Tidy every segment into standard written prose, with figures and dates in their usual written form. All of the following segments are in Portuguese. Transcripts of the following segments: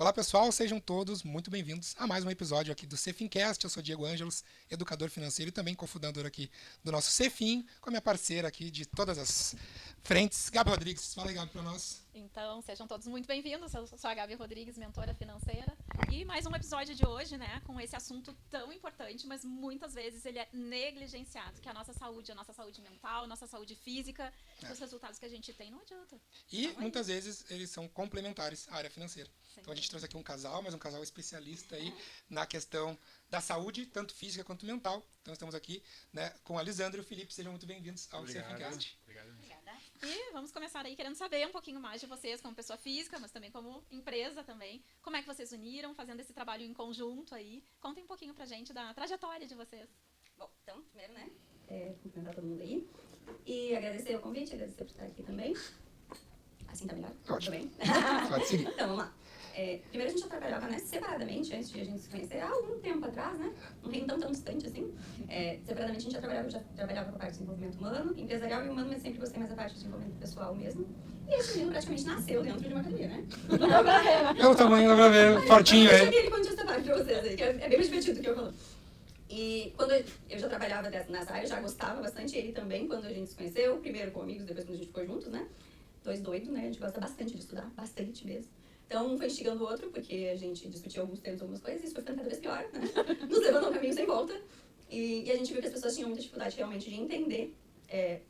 Olá pessoal, sejam todos muito bem-vindos a mais um episódio aqui do Cefincast. Eu sou Diego Ângelos, educador financeiro e também cofundador aqui do nosso Cefin, com a minha parceira aqui de todas as frentes, Gabi Rodrigues. Fala aí, Gabi, para nós. Então, sejam todos muito bem-vindos. Eu sou a Gabi Rodrigues, mentora financeira. E mais um episódio de hoje, né, com esse assunto tão importante, mas muitas vezes ele é negligenciado, que é a nossa saúde mental, a nossa saúde física, os resultados que a gente tem não adianta. E Fala aí. muitas vezes eles são complementares à área financeira. Sem Então a gente dúvida. trouxe aqui um casal, mas um casal especialista aí na questão da saúde, tanto física quanto mental. Então estamos aqui, né, com a Lisandra e o Felipe. Sejam muito bem-vindos ao Cefincast. Obrigado. E vamos começar aí querendo saber um pouquinho mais de vocês como pessoa física, mas também como empresa também. Como é que vocês uniram, fazendo esse trabalho em conjunto aí? Contem um pouquinho pra gente da trajetória de vocês. Bom, então, primeiro, né, cumprimentar todo mundo aí. E agradecer o convite, agradecer por estar aqui também. Assim tá melhor? Ótimo. Tudo bem? Pode seguir. Então, vamos lá. Primeiro a gente já trabalhava, né, separadamente, antes de a gente se conhecer, há algum tempo atrás, né? Não tem tão distante assim. Separadamente a gente já trabalhava com a parte de desenvolvimento humano, empresarial e humano, mas sempre gostei mais da parte de desenvolvimento pessoal mesmo. E esse menino praticamente nasceu dentro de uma academia, né? Pelo tamanho, dá pra ver, fortinho Deixa aí. aquele ponto de parte pra vocês aí, que é bem mais divertido do que eu falando. E quando eu já trabalhava nessa área, já gostava bastante, ele também, quando a gente se conheceu, primeiro com amigos, depois quando a gente ficou juntos, né? Dois doidos, né? A gente gosta bastante de estudar, bastante mesmo. Então, um foi instigando o outro, porque a gente discutiu alguns termos, algumas coisas, e isso foi ficando cada vez pior, né? Nos levando a um caminho sem volta. E a gente viu que as pessoas tinham muita dificuldade realmente de entender,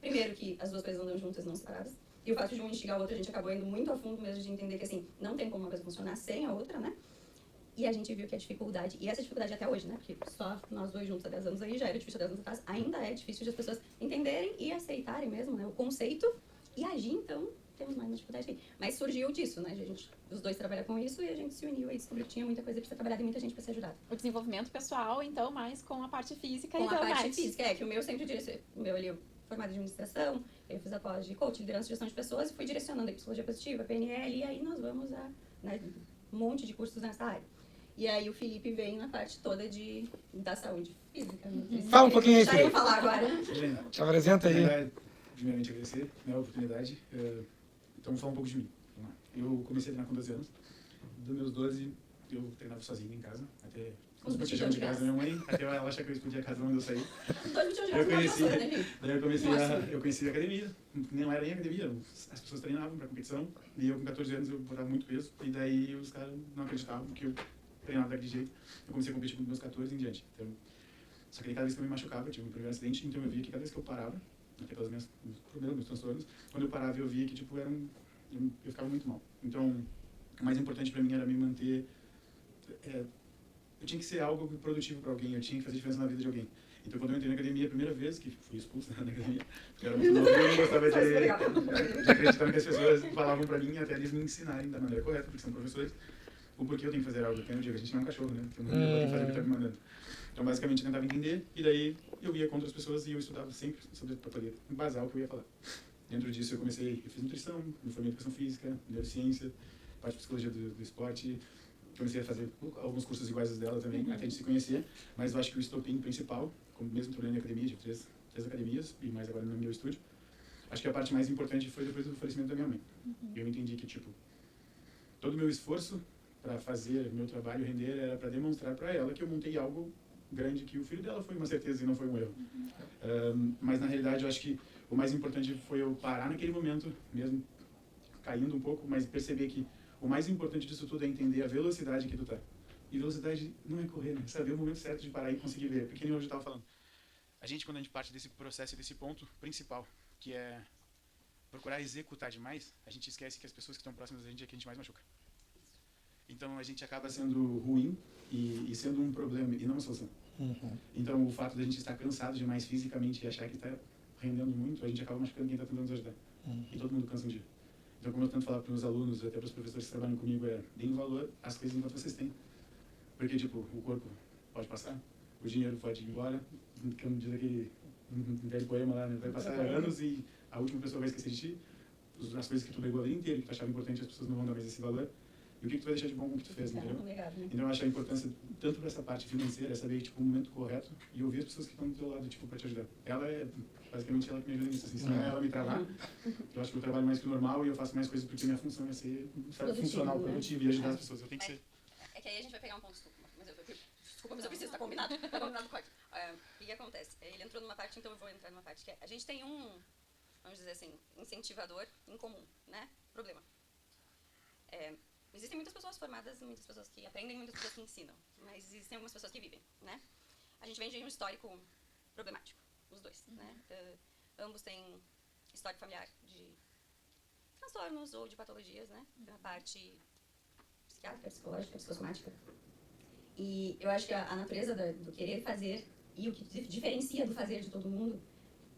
primeiro, que as duas coisas andam juntas, não separadas. E o fato de um instigar o outro, a gente acabou indo muito a fundo mesmo de entender que, assim, não tem como uma coisa funcionar sem a outra, né? E a gente viu que a dificuldade, e essa dificuldade até hoje, né? Porque só nós dois juntos há 10 anos aí já era difícil há 10 anos atrás, ainda é difícil de as pessoas entenderem e aceitarem mesmo, né? O conceito e agir, então, temos mais uma dificuldade aí. Mas surgiu disso, né? A gente, os dois trabalham com isso e a gente se uniu e descobriu que tinha muita coisa pra ser trabalhada e muita gente pra ser ajudada. O desenvolvimento pessoal, então, mais com a parte física Com e a parte também. física, que o meu sempre direcionou, o meu ali, eu formado em administração, eu fiz a pós de coach, liderança e gestão de pessoas e fui direcionando a psicologia positiva, PNL, e aí nós vamos a, né, um monte de cursos nessa área. E aí o Felipe vem na parte toda da saúde física. Fala um pouquinho aí, Deixa eu Felipe. falar agora. Te apresenta aí. Primeiramente agradecer, né, a oportunidade. Então, vamos falar um pouco de mim. Vamos lá. Eu comecei a treinar com 12 anos. Dos meus 12, eu treinava sozinho em casa, até os botijão de casa da minha mãe, até ela achar que eu explodia a casa onde eu saí. Daí eu conheci a academia, não era nem academia, as pessoas treinavam para competição, e eu com 14 anos eu botava muito peso, e daí os caras não acreditavam que eu treinava daquele jeito. Eu comecei a competir com meus 14 em diante. Então, só que cada vez que eu me machucava, eu tive um primeiro acidente, então eu via que cada vez que eu parava, até pelos meus problemas, meus transtornos, quando eu parava eu via que tipo, eu ficava muito mal. Então, o mais importante para mim era me manter. Eu tinha que ser algo produtivo para alguém, eu tinha que fazer diferença na vida de alguém. Então, quando eu entrei na academia a primeira vez, que fui expulso da academia, porque eu era muito novo, eu não gostava de acreditar no que as pessoas falavam para mim, até eles me ensinarem da maneira correta, porque são professores, o porquê eu tenho que fazer algo. Eu digo, a gente não é um cachorro, né? Eu não tenho que fazer o que está me mandando. Então, basicamente, eu tentava entender, e daí eu ia contra as pessoas e eu estudava sempre sobre para poder embasar o que eu ia falar. Dentro disso, eu fiz nutrição, me formei em educação física, neurociência, parte de psicologia do esporte. Comecei a fazer alguns cursos iguais aos dela também, até a gente se conhecer, mas eu acho que o estopim principal, como mesmo trabalhando em academia, de três academias, e mais agora no meu estúdio, acho que a parte mais importante foi depois do falecimento da minha mãe. Eu entendi que, tipo, todo o meu esforço para fazer meu trabalho render era para demonstrar para ela que eu montei algo grande, que o filho dela foi uma certeza e não foi um erro. Mas na realidade eu acho que o mais importante foi eu parar naquele momento, mesmo caindo um pouco, mas perceber que o mais importante disso tudo é entender a velocidade que tu tá. E velocidade não é correr, né? Saber o momento certo de parar e conseguir ver. Porque nem eu já estava falando. A gente, quando a gente parte desse processo, desse ponto principal, que é procurar executar demais, a gente esquece que as pessoas que estão próximas da gente é que a gente mais machuca. Então a gente acaba sendo ruim e sendo um problema e não uma solução. Então o fato de a gente estar cansado demais fisicamente e achar que está rendendo muito, a gente acaba machucando quem está tentando nos ajudar. E todo mundo cansa um dia. Então, como eu tento falar para os meus alunos, até para os professores que trabalham comigo, deem valor às coisas enquanto vocês têm. Porque, tipo, o corpo pode passar, o dinheiro pode ir embora, como diz aquele velho poema lá, né? Vai passar anos e a última pessoa vai esquecer de ti, as coisas que tu pegou a vida inteira, que tu achava importante, as pessoas não vão dar mais esse valor. e o que tu vai deixar de bom com o que tu fez, entendeu? Obrigado, né? Então eu acho a importância, tanto para essa parte financeira, é saber, tipo, o momento correto e ouvir as pessoas que estão do teu lado, tipo, para te ajudar. Ela é, basicamente, ela que me ajuda nisso, assim, se não é ela me travar, eu acho que eu trabalho mais que o normal e eu faço mais coisas porque minha função é ser, sabe, funcional, produtivo e ajudar as pessoas. Eu tenho que ser. É que aí a gente vai pegar um ponto, desculpa, mas eu preciso, tá combinado no corte. O que acontece? Ele entrou numa parte, então eu vou entrar numa parte que é, a gente tem vamos dizer assim, incentivador em comum, né? Problema. Existem muitas pessoas formadas, muitas pessoas que aprendem, muitas pessoas que ensinam, mas existem algumas pessoas que vivem, né? A gente vem de um histórico problemático, os dois, né? Ambos têm histórico familiar de transtornos ou de patologias, né? Na parte psiquiátrica, psicológica, psicossomática. E eu acho que a natureza do querer fazer e o que diferencia do fazer de todo mundo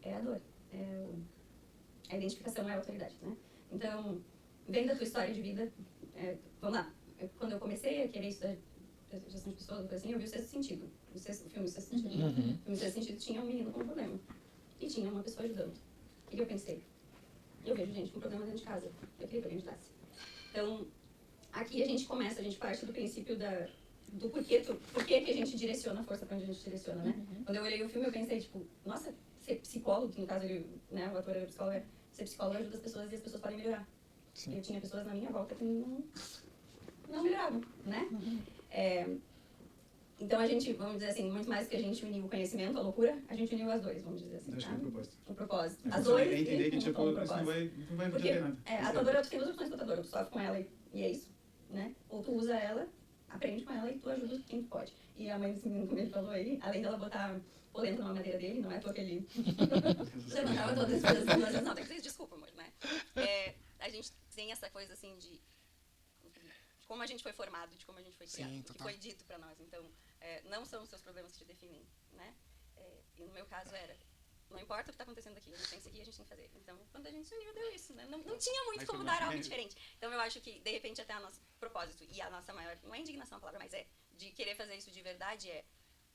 é a dor, a identificação é a autoridade, né? Então, vem da tua história de vida, vamos lá, quando eu comecei a querer estudar gestão de pessoas, assim, eu vi o Sexto Sentido, o filme Sexto Sentido. O filme Sexto Sentido tinha um menino com problema e tinha uma pessoa ajudando. E eu pensei, eu vejo gente com problema dentro de casa, eu queria que alguém ajudasse. Então, aqui a gente parte do princípio do porquê que a gente direciona a força pra onde a gente direciona, né? Quando eu olhei o filme, eu pensei, tipo, nossa, ser psicólogo, que no caso ele, né, o ator era psicólogo, ser psicólogo ajuda as pessoas e as pessoas podem melhorar. Sim. Eu tinha pessoas na minha volta que não melhoravam, né? Então a gente, vamos dizer assim, muito mais que a gente uniu o conhecimento, a loucura, a gente uniu as dores, vamos dizer assim. Acho que é o propósito. O propósito. Mas as dores é entender que, tipo, o isso não vai resolver nada. A tua dor, tu tem duas opções com a tua dor, tu sofre com ela e é isso, né? Ou tu usa ela, aprende com ela e tu ajuda quem tu pode. E a mãe desse menino, como ele falou aí, além dela botar polenta na madeira dele, não é à toa que ele levantava todas as vezes, mas não, tem que pedir desculpa, amor, né? A gente tem essa coisa assim de como a gente foi formado, de como a gente foi criado, o que foi dito pra nós. Então, não são os seus problemas que te definem, né? E no meu caso não importa o que está acontecendo aqui, a gente tem que seguir, a gente tem que fazer. Então, quando a gente se uniu, deu isso, né? Não tinha muito como dar algo diferente. Então, eu acho que, de repente, até o nosso propósito e a nossa maior, não é indignação a palavra, mas de querer fazer isso de verdade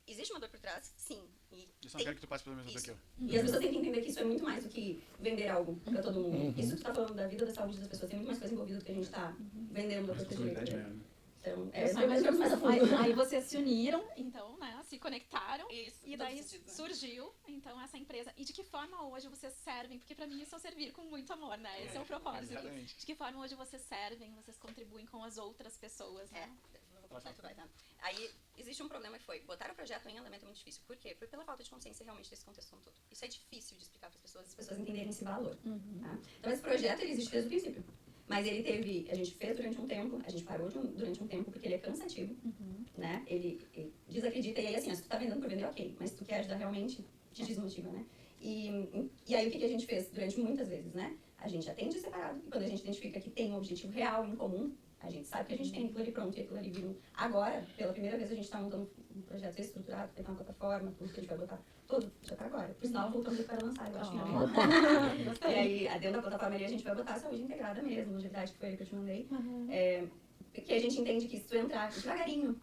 existe uma dor por trás, sim. Eu só não quero que tu passe pelo menos daqui, ó. E as pessoas têm que entender que isso é muito mais do que vender algo pra todo mundo. Isso que tu tá falando da vida, da saúde das pessoas, tem muito mais coisa envolvida do que a gente tá vendendo da coisa direito. Então, mais a fundo. Aí vocês se uniram, então, né? Se conectaram. Isso, e daí surgiu, então, essa empresa. E de que forma hoje vocês servem? Porque pra mim isso é servir com muito amor, né? Esse é o propósito. Exatamente. De que forma hoje vocês servem, vocês contribuem com as outras pessoas, né? Aí existe um problema que foi, botar o projeto em andamento é muito difícil. Por quê? Foi pela falta de consciência realmente desse contexto como todo. Isso é difícil de explicar para as pessoas entenderem esse valor. Tá? Então esse projeto ele existe desde o princípio. Mas ele a gente fez durante um tempo, a gente parou durante um tempo porque ele é cansativo, né? Ele desacredita, e aí assim, se tu tá vendendo por vender, ok, mas se tu quer ajudar realmente, te desmotiva, né? E aí o que a gente fez durante muitas vezes, né? A gente atende separado, e quando a gente identifica que tem um objetivo real em comum, a gente sabe que a gente tem aquilo ali pronto e aquilo ali vindo. Agora, pela primeira vez, a gente está montando um projeto estruturado, tem uma plataforma, tudo que a gente vai botar, tudo, já tá agora. Por sinal, voltamos para lançar, eu acho que E aí, dentro da plataforma ali, a gente vai botar a saúde integrada mesmo, longevidade, que foi ele que eu te mandei. Porque a gente entende que se tu entrar devagarinho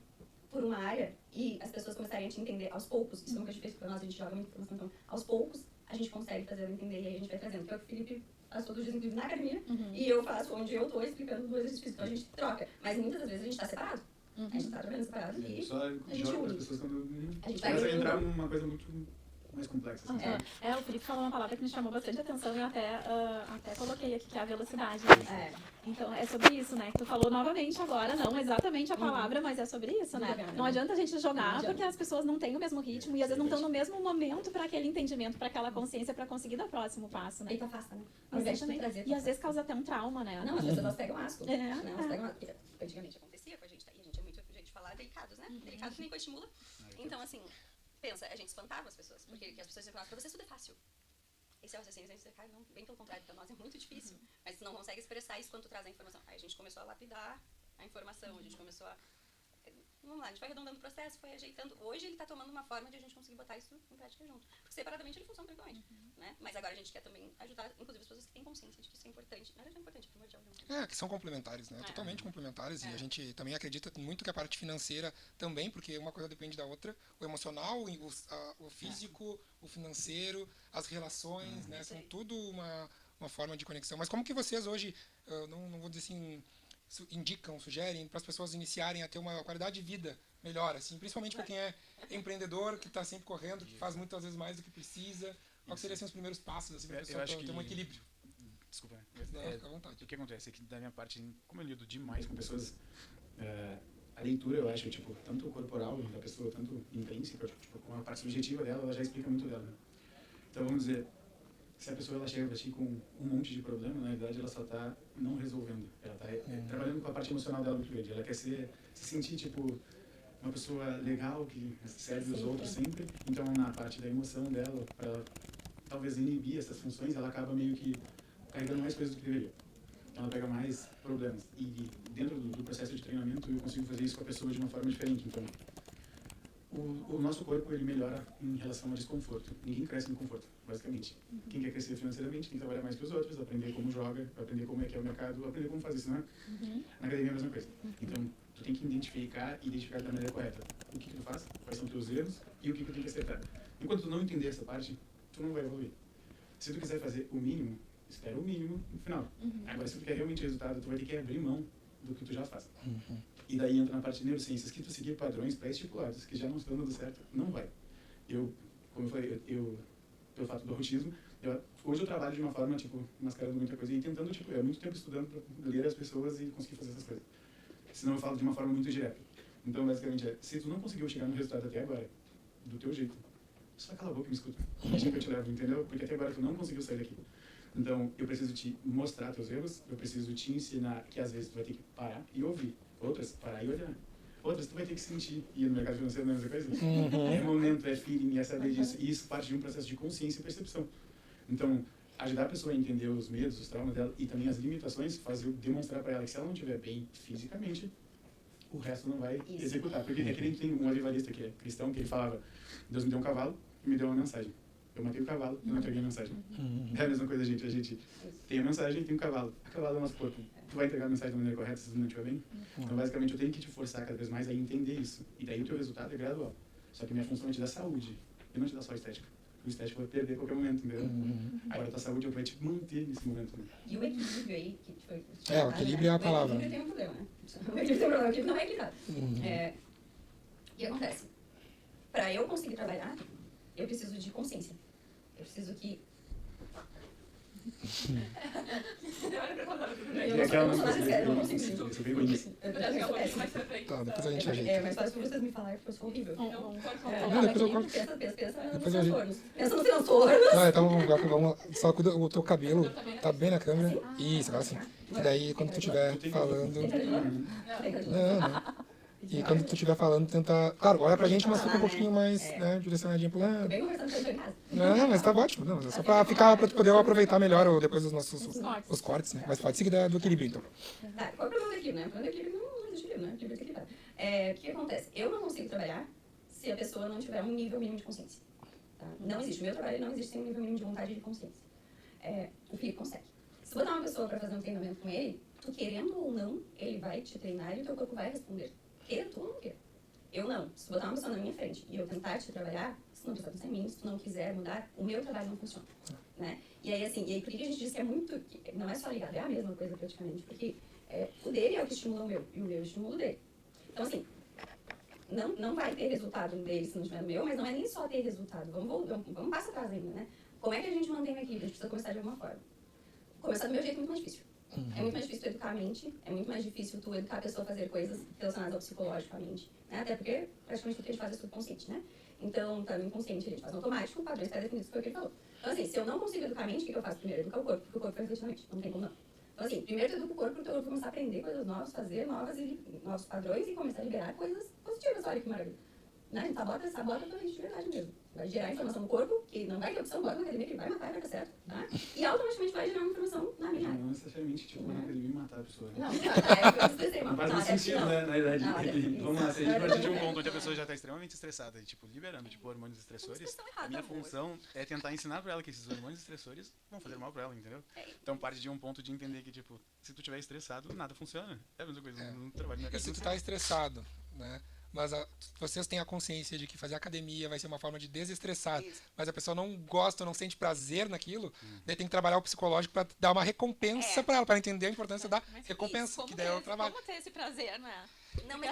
por uma área e as pessoas começarem a te entender aos poucos, isso é o que a gente fez para nós, a gente joga muita informação, então, aos poucos, a gente consegue fazer ela entender e aí a gente vai trazendo. Que é o que o Felipe faz todos os dias, inclusive na academia, e eu faço onde eu tô explicando do exercício físico, então a gente troca. Mas muitas das vezes a gente tá separado. A gente tá trabalhando separado e só a gente joga para as une. pessoas quando A gente vai começa a entrar numa coisa muito mais complexa. Assim, o Felipe falou uma palavra que me chamou bastante atenção e eu até coloquei aqui, que é a velocidade. Então, é sobre isso, né? Que tu falou novamente agora, não exatamente a palavra, mas é sobre isso, né? Não adianta a gente jogar porque as pessoas não têm o mesmo ritmo e às vezes não estão no mesmo momento para aquele entendimento, para aquela consciência, para conseguir dar o próximo passo, né? E tu afasta, né? Ao invés de tu trazer, e às vezes causa até um trauma, né? Não, as pessoas pegam asco. Elas pegam asco. Porque antigamente acontecia com a gente, e a gente é muito jeito de falar delicados, né? Delicados que nem coisa estimula. Então, assim, pensa, a gente espantava as pessoas, porque as pessoas diziam, pra você tudo é fácil. Esse é o raciocínio, a gente cara, não, bem pelo contrário, pra nós é muito difícil. Mas tu não consegue expressar isso quando tu traz a informação. Aí a gente começou a lapidar a informação, a gente começou a... Vamos lá, a gente foi arredondando o processo, foi ajeitando. Hoje ele tá tomando uma forma de a gente conseguir botar isso em prática junto. Porque separadamente ele funciona tranquilamente, né? Mas agora a gente quer também ajudar, inclusive, as pessoas que têm consciência de que isso é importante. Na verdade é importante, é primordial. Que são complementares, né? Totalmente complementares. E a gente também acredita muito que a parte financeira também, porque uma coisa depende da outra. O emocional, o físico, o financeiro, as relações, né? São tudo uma forma de conexão. Mas como que vocês hoje, não vou dizer assim, indicam, sugerem para as pessoas iniciarem a ter uma qualidade de vida melhor, assim, principalmente para quem é empreendedor, que está sempre correndo, que faz muitas vezes mais do que precisa? Qual seriam assim, os primeiros passos assim, para a pessoa ter um equilíbrio? Desculpa. Fica à vontade. O que acontece é que da minha parte, como eu lido demais com pessoas, a leitura, eu acho, tipo, tanto corporal da pessoa, tanto intrínseca, tipo, com a parte subjetiva dela, ela já explica muito dela. Né? Então, vamos dizer, se a pessoa ela chega pra ti com um monte de problema, na verdade ela só tá não resolvendo. Ela tá trabalhando com a parte emocional dela muito grande. Ela quer se sentir, tipo, uma pessoa legal, que serve os outros sempre. Então, na parte da emoção dela, para ela talvez inibir essas funções, ela acaba meio que carregando mais coisas do que deveria. Ela pega mais problemas. E dentro do processo de treinamento, eu consigo fazer isso com a pessoa de uma forma diferente. Então, o nosso corpo, ele melhora em relação ao desconforto. Ninguém cresce no conforto, basicamente. Quem quer crescer financeiramente tem que trabalhar mais que os outros, aprender como joga, aprender como é que é o mercado, aprender como fazer isso, não é? Na academia é a mesma coisa. Então, tu tem que identificar da maneira correta. O que tu faz, quais são teus erros e o que tu tem que acertar. Enquanto tu não entender essa parte, tu não vai evoluir. Se tu quiser fazer o mínimo, espera o mínimo no final. Agora, se tu quer realmente resultado, tu vai ter que abrir mão do que tu já faz. E daí entra na parte de neurociências, que tu seguir padrões pré-estipulados, que já não estão dando certo, não vai. Como eu falei, pelo fato do autismo, hoje eu trabalho de uma forma, tipo, mascarando muita coisa e tentando, tipo, muito tempo estudando para ler as pessoas e conseguir fazer essas coisas. Senão eu falo de uma forma muito direta. Então, basicamente, se tu não conseguiu chegar no resultado até agora, do teu jeito, só cala a boca e me escuta. Deixa que eu te levo, entendeu? Porque até agora tu não conseguiu sair daqui. Então, eu preciso te mostrar teus erros, eu preciso te ensinar que às vezes tu vai ter que parar e ouvir. Outras, parar e olhar. Outras, tu vai ter que sentir. E no mercado financeiro não é a mesma coisa? É momento, é feeling, é saber disso. E isso parte de um processo de consciência e percepção. Então, ajudar a pessoa a entender os medos, os traumas dela e também as limitações, demonstrar para ela que se ela não estiver bem fisicamente, o resto não vai executar. Porque é que nem tem um avivalista que é cristão, que ele falava, Deus me deu um cavalo e me deu uma mensagem. Eu matei o cavalo e não entreguei a mensagem. É a mesma coisa, gente. A gente tem a mensagem e tem o cavalo. A cavalo é o nosso corpo. Tu vai entregar a mensagem da maneira correta se tu não estiver bem? Então, basicamente, eu tenho que te forçar cada vez mais a entender isso. E daí o teu resultado é gradual. Só que minha função é te dar saúde. E não te dar só estética. O estético vai perder a qualquer momento, entendeu? Agora a tua saúde vai te manter nesse momento. Né? E o equilíbrio aí, que foi... O equilíbrio é a palavra. O equilíbrio tem um problema, né? O equilíbrio tem um problema, o equilíbrio não é equilibrado. O que acontece? Para eu conseguir trabalhar, eu preciso de consciência. Eu preciso que... Eu não sou nada sério, eu não consigo isso. Tá, depois a gente ajeita. É mais fácil pra vocês me falarem, porque eu sou horrível. Depois eu corto. Pensa nos transtornos. Pensa nos transtornos. Não, então vamos só cuida, o teu cabelo tá bem na câmera. Isso, agora sim. E daí quando tu estiver falando... Não. E quando tu estiver falando, tenta... Claro, olha pra gente, mas fica um pouquinho mais direcionadinho pro lado. Bem conversando com em casa. Não, mas tá ótimo. Não, é só pra tu poder aproveitar melhor depois dos nossos os cortes, né? Mas pode seguir do equilíbrio, então. Tá, qual é o problema do equilíbrio, né? O problema do equilíbrio não existe equilíbrio, né? Equilíbrio é equilibrado. O que acontece? Eu não consigo trabalhar se a pessoa não tiver um nível mínimo de consciência. Tá? Não existe. O meu trabalho não existe sem um nível mínimo de vontade e de consciência. O Felipe consegue. Se botar uma pessoa pra fazer um treinamento com ele, tu querendo ou não, ele vai te treinar e o teu corpo vai responder. Queira tu ou não queira. Eu não. Se botar uma pessoa na minha frente e eu tentar te trabalhar, se não prestar atenção em mim, se tu não quiser mudar, o meu trabalho não funciona. Né? E aí, assim, por que a gente diz que é muito... Não é só ligado, é a mesma coisa praticamente. Porque o dele é o que estimula o meu, e o meu estimula o dele. Então, assim, não vai ter resultado dele se não tiver no meu, mas não é nem só ter resultado. Vamos passar atrás ainda, né? Como é que a gente mantém aqui? A gente precisa começar de alguma forma. Começar do meu jeito é muito mais difícil. É muito mais difícil tu educar a mente, é muito mais difícil tu educar a pessoa a fazer coisas relacionadas ao psicológico, à mente. Né? Até porque praticamente tudo que a gente faz é subconsciente, né? Então, tá no inconsciente, a gente faz no automático, padrões pré-definidos, foi o que ele falou. Então, assim, se eu não consigo educar a mente, o que eu faço primeiro? Educar o corpo, porque o corpo vai refletir na mente, não tem como não. Então, assim, primeiro tu educa o corpo para o teu corpo começar a aprender coisas novas, fazer novos padrões e começar a liberar coisas positivas, olha que maravilha. Né? Sabota a tua mente de verdade mesmo. Vai gerar informação no corpo, que não vai ter opção, bota na academia que vai matar e vai dar certo. Tá? E automaticamente vai gerar uma informação na minha área. Não necessariamente, tipo, na academia e matar a pessoa. Não, eu não faz muito sentido, né, na verdade. Vamos lá, se a gente partir de um ponto onde a Não. pessoa já está extremamente estressada e, tipo, liberando, tipo, hormônios estressores, a minha função é tentar ensinar pra ela que esses hormônios estressores vão fazer mal pra ela, entendeu? Então parte de um ponto de entender que, tipo, se tu estiver estressado, nada funciona. É a mesma coisa no trabalho na E se tu academia. tá estressado, né? mas vocês têm a consciência de que fazer academia vai ser uma forma de desestressar, Isso. mas a pessoa não gosta, não sente prazer naquilo, daí tem que trabalhar o psicológico para dar uma recompensa para ela, para entender a importância da Mas recompensa, como que daí é o trabalho. Como ter esse prazer, né? Não, mas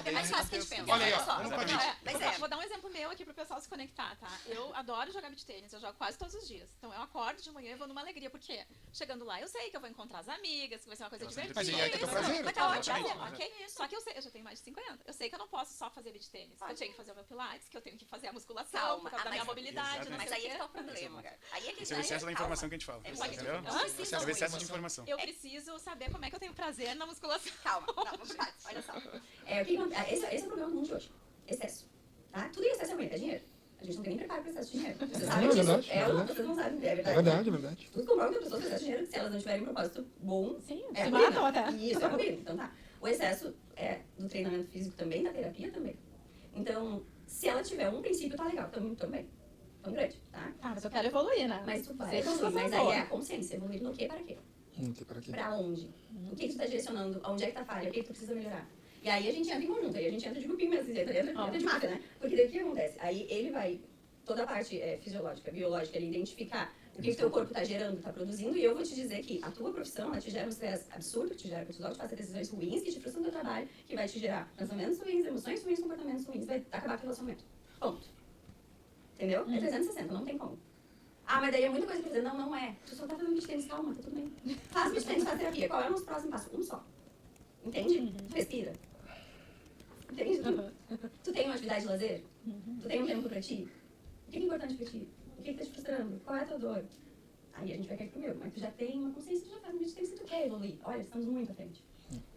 é mais fácil que a gente pensa. Olha aí, ó, só. vamos com a gente. Mas Vou dar um exemplo meu aqui pro pessoal se conectar, tá? Eu adoro jogar beach tênis, eu jogo quase todos os dias. Então eu acordo de manhã e vou numa alegria, porque chegando lá eu sei que eu vou encontrar as amigas, que vai ser uma coisa divertida. Mas aí é que é teu prazer. Vai tá ótimo, Exatamente. ok? Só que eu sei, eu já tenho mais de 50. Eu sei que eu não posso só fazer beach tênis. Eu tenho que fazer o meu pilates, que eu tenho que fazer a musculação, Calma. por causa da minha Mas- mobilidade, não Mas sei aí o é que quê. tá o problema, cara. Aí é que Esse é o excesso da informação que a gente fala. Entendeu? É o excesso de informação. Eu preciso saber como é que eu tenho prazer na musculação. Calma, não, vamos lá. Olha só. Esse é o problema do mundo de hoje. Excesso. Tá? Tudo em excesso é ruim, é dinheiro. A gente não tem nem preparo para excesso de dinheiro. Vocês sabem É disso. verdade, é verdade. Vocês não sabem, é É verdade. verdade, é verdade. Tudo comprova que as pessoas têm excesso de dinheiro, se elas não tiverem um propósito bom, Sim, é se ruína. matam até. Isso, é ruína. Então tá. O excesso é do treinamento físico também, da terapia também. Então, se ela tiver um princípio, tá legal, também. Tão grande, tá? Ah, mas eu quero evoluir, né? Mas tu vai Sei que eu evoluir, sou mas boa. aí é a consciência, evoluir no quê para quê? Para quê? Pra onde? O que tu tá direcionando? Onde é que tá falha? O que tu precisa melhorar? E aí a gente entra em conjunto, aí a gente entra de grupinho mesmo, entra de máfia, né? Porque daí o que acontece? Aí ele vai, toda a parte fisiológica, biológica, ele identificar o que o teu corpo tá gerando, tá produzindo, e eu vou te dizer que a tua profissão, ela te gera um estresse absurdo, que te gera cortisol, te faz decisões ruins, que te frustram no teu trabalho, que vai te gerar pensamentos ruins, emoções ruins, comportamentos ruins, vai acabar com o relacionamento. Ponto. Entendeu? É 360, não tem como. Ah, mas daí é muita coisa pra dizer, não é. Tu só tá fazendo beach tênis, calma, tá tudo bem. Faz beach tênis, faz terapia. Qual é o nosso próximo passo? Um só. Entende? Tu respira. Entende? Tu tem uma atividade de lazer? Tu tem um tempo pra ti? O que é importante pra ti? O que tá te frustrando? Qual é a tua dor? Aí a gente vai cair pro meu. Mas tu já tem uma consciência, tu já faz um beach tênis e tu quer evoluir. Olha, estamos muito à frente.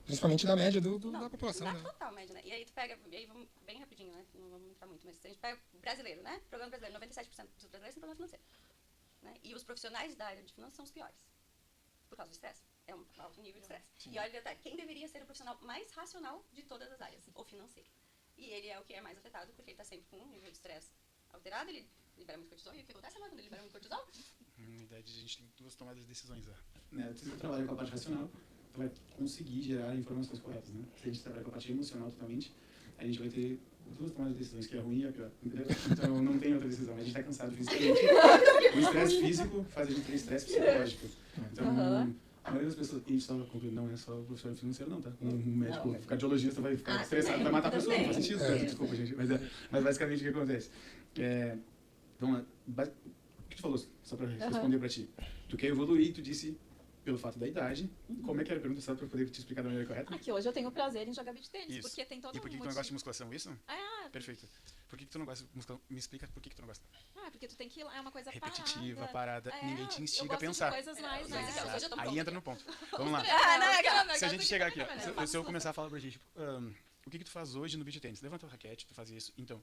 Principalmente da média da Não, população, na né? total média, né? E aí tu pega, e aí vamos bem rapidinho, né? Não vamos entrar muito, mas se a gente pega brasileiro, né? Programa brasileiro, 97% dos brasileiros têm problema financeiro. Né? E os profissionais da área de finanças são os piores. Por causa do estresse. É um alto nível de estresse. E olha, detalhe, quem deveria ser o profissional mais racional de todas as áreas? O financeiro. E ele é o que é mais afetado, porque ele está sempre com um nível de estresse alterado, ele libera muito cortisol. E o que acontece agora quando ele libera muito cortisol? Na idade, a gente tem duas tomadas de decisões. Né? Se você trabalha com a parte racional, tu vai conseguir gerar informações corretas. Né? Se a gente trabalha com a parte emocional totalmente, a gente vai ter duas tomadas de decisões, que é a ruim e a pior. Entendeu? Então não tem outra decisão. A gente está cansado fisicamente. O estresse físico faz a gente ter estresse psicológico. Então, a maioria das pessoas, e só concluindo, não é só o professor financeiro, não, tá? Um médico cardiologista vai ficar estressado, vai matar a pessoa, não faz sentido. Desculpa, gente. Mas basicamente o que acontece? Vamos lá. O que tu falou, só para responder para ti? Tu quer evoluir, tu disse pelo fato da idade. Como é que era a pergunta, só para poder te explicar da maneira correta? Aqui hoje eu tenho prazer em jogar beach tênis, Isso. porque tem todo E por que tu não gosta de musculação, isso? Ah, Perfeito. Por que tu não gosta de musculação? Me explica por que tu não gosta. porque tu tem que ir lá, é uma coisa Repetitiva, parada. parada, ninguém te eu instiga gosto a pensar. de coisas mais, né? Mas hoje eu tô Aí pronta entra aqui. no ponto. Vamos lá. Se a gente chegar aqui, ó, se eu começar a falar pra ti, tipo, o que tu faz hoje no beach tênis? Levanta o raquete, tu faz isso. Então,